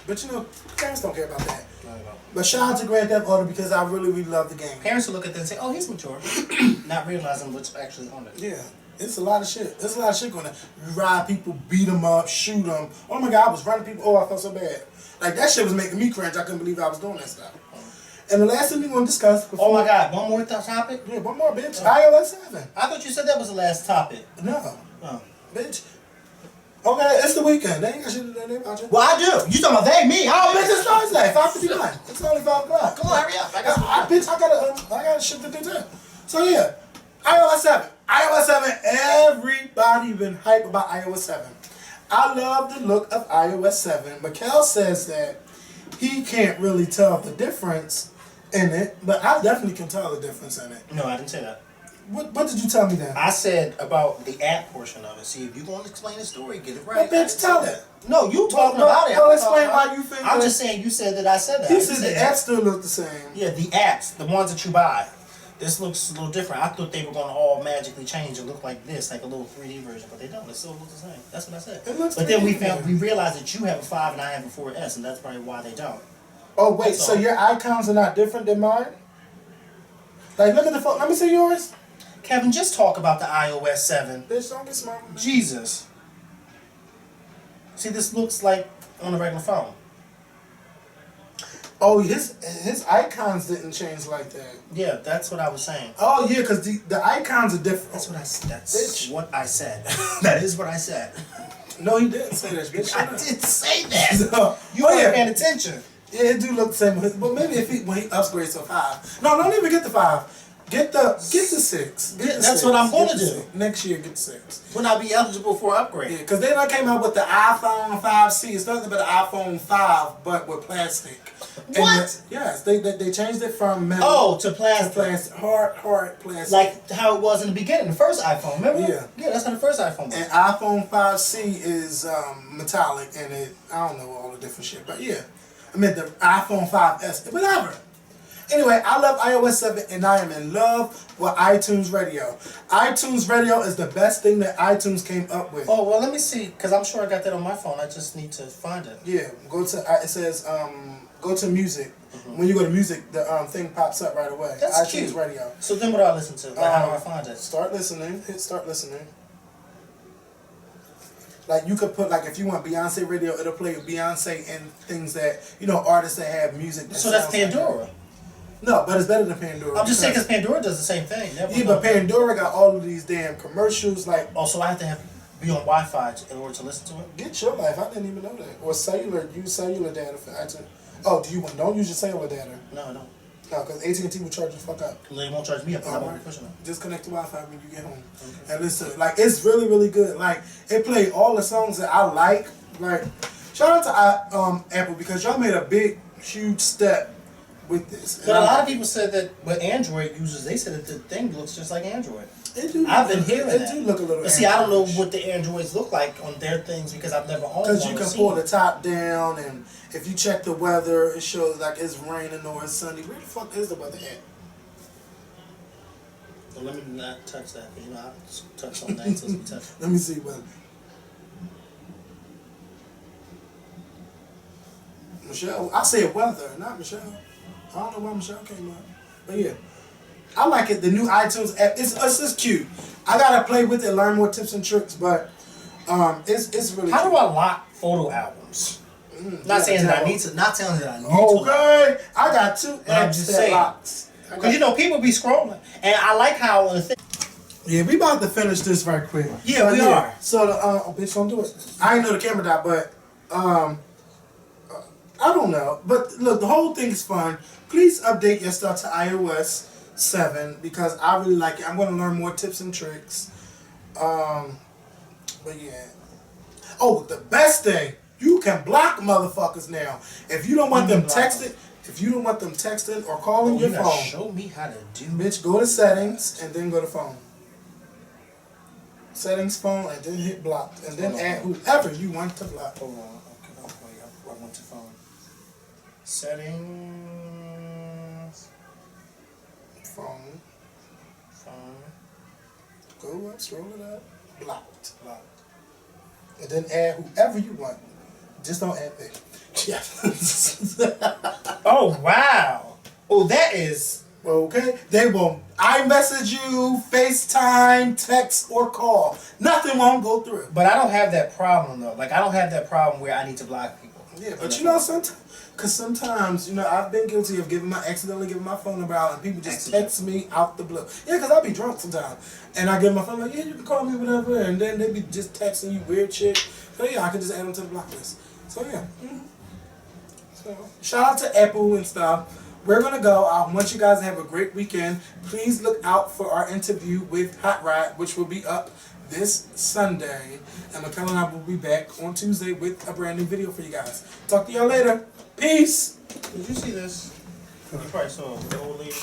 But you know, parents don't care about that. But shout out to Grand Theft Auto because I really, really love the game. Parents will look at that and say, "Oh, he's mature," not realizing what's actually on it. Yeah, it's a lot of shit. There's a lot of shit going on. You ride people, beat them up, shoot them. Oh my God, I was running people. Oh, I felt so bad. Like that shit was making me cringe. I couldn't believe I was doing that stuff. And the last thing we want to discuss. Oh my God, one more topic? Yeah, one more, bitch. iOS 7. I thought you said that was the last topic. No, Oh. bitch. Okay, it's the weekend. They ain't got shit to do about you. Well, I do. You talking about they, me? Oh, bitch, it's Thursday, 5:59. It's only 5 o'clock. Come on, hurry up. I got Bitch, I got shit to do too. So yeah, iOS 7. iOS 7, everybody been hype about iOS 7. I love the look of iOS 7. Mikkel says that he can't really tell the difference in it, but I definitely can tell the difference in it. No, I didn't say that. What did you tell me then? I said about the app portion of it. See, if you want to explain the story, get it right. Well, bitch, tell it. No, you talking Well, about it. well, I'm explain talking why about- you think I'm that- just saying you said that I said that. He I said didn't the say that. apps still look the same. Yeah, the apps, the ones that you buy. This looks a little different. I thought they were going to all magically change and look like this, like a little 3D version, but they don't. It still looks the same. That's what I said. It looks But then 3D. we realized that you have a 5 and I have a 4S, and that's probably why they don't. Oh wait, That's so all. your icons are not different than mine? Like, look at the phone. Let me see yours. Kevin, just talk about the iOS 7. Bitch, don't get smart. Jesus. See, this looks like on a regular phone. Oh, his icons didn't change like that. Yeah, that's what I was saying. Oh yeah, because the icons are different. That's what I said. That's Bitch. what I said. That is what I said. No, he didn't say that. Bitch, I did say that. No. You Oh, weren't yeah. paying attention. Yeah, it do look the same. But maybe when he upgrades to 5. No, don't even get the 5. Get the 6. Get Yeah, the that's 6. what I'm gonna Get the do. 6. Next year, get the 6. When I be eligible for upgrade. Yeah, because they done came out with the iPhone 5C. It's nothing but an iPhone 5, but with plastic. And What? Yes, they changed it from metal Oh, to to plastic. plastic, hard plastic. Like how it was in the beginning, the first iPhone, remember? Yeah. Yeah, that's how the first iPhone was. And iPhone 5C is metallic, and I don't know all the different shit, but yeah. I mean the iPhone 5S, whatever. Anyway, I love iOS 7, and I am in love with iTunes Radio. iTunes Radio is the best thing that iTunes came up with. Oh, well, let me see, because I'm sure I got that on my phone. I just need to find it. Yeah, go to it says go to music. When you go to music, the thing pops up right away. That's iTunes cute. Radio. So then what do I listen to? Like, how do I find it? Start listening. Hit start listening. Like you could put if you want Beyonce radio, it'll play Beyonce and things that artists that have music. That So that's sounds like Pandora. that. No, but it's better than Pandora. I'm just saying because Pandora does the same thing. Yeah, but Pandora got all of these damn commercials. Like, Oh, so I have to be on Wi-Fi in order to listen to it? get your life. I didn't even know that. Or cellular. Use cellular data for iTunes. Oh, don't use your cellular data. No, I don't. No, because AT&T will charge you the fuck up. They won't charge me up because I won't be Alright. pushing it. Just connect to Wi-Fi when you get home. And listen, it's really, really good. Like, it played all the songs that I like. Like, shout out to Apple because y'all made a big, huge step with this. But a lot of people said that with Android users, they said that the thing looks just like Android. I've been hearing that. It do look a little. But see, I don't know what the Androids look like on their things because I've never owned one. Because you or can seen pull it. the top down, and if you check the weather, it shows like it's raining or it's sunny. Where the fuck is the weather at? Well, let me not touch that because I touch on things as we touch. Let me see weather. Michelle, I said weather, not Michelle. I don't know why Michelle came up, but yeah, I like it. The new iTunes app, it's just cute. I gotta play with it, learn more tips and tricks, but it's really. How cute. do I lock photo albums? Not saying that I need to. Not telling that I need to. Okay, I got 2 But I'm apps just that saying. locks. Because people be scrolling, and I like how on the thing. Yeah, we about to finish this right quick. Yeah, But we are. So the bitch, don't do it. I didn't know the camera died, but I don't know. But look, the whole thing is fun. Please update your stuff to iOS 7 because I really like it. I'm going to learn more tips and tricks. But yeah. Oh, the best thing, you can block motherfuckers now. If you don't want them texting, or calling your You gotta phone, show me how to do. bitch, go to settings and then go to phone. Settings, phone, and then hit block, and then add whoever you want to block. Hold on. Okay, I went to phone. Settings. Phone. Phone. Go up, scroll it up, blocked. And then add whoever you want. Just don't add me. Yeah. Oh wow. Oh, that is. Okay? They will iMessage you, FaceTime, text, or call. Nothing won't go through. But I don't have that problem though. Like I don't have that problem where I need to block people. Yeah, but you know, sometimes, you know, I've been guilty of accidentally giving my phone number out, and people just text me out the blue. Yeah, because I be drunk sometimes. And I give my phone, like, yeah, you can call me, whatever, and then they be just texting you weird shit. So yeah, I can just add them to the block list. So yeah. So shout out to Apple and stuff. We're gonna go. I want you guys to have a great weekend. Please look out for our interview with Hot Rod, which will be up this Sunday. And Michaela and I will be back on Tuesday with a brand new video for you guys. Talk to y'all later. Peace. Did you see this? You probably saw the old lady.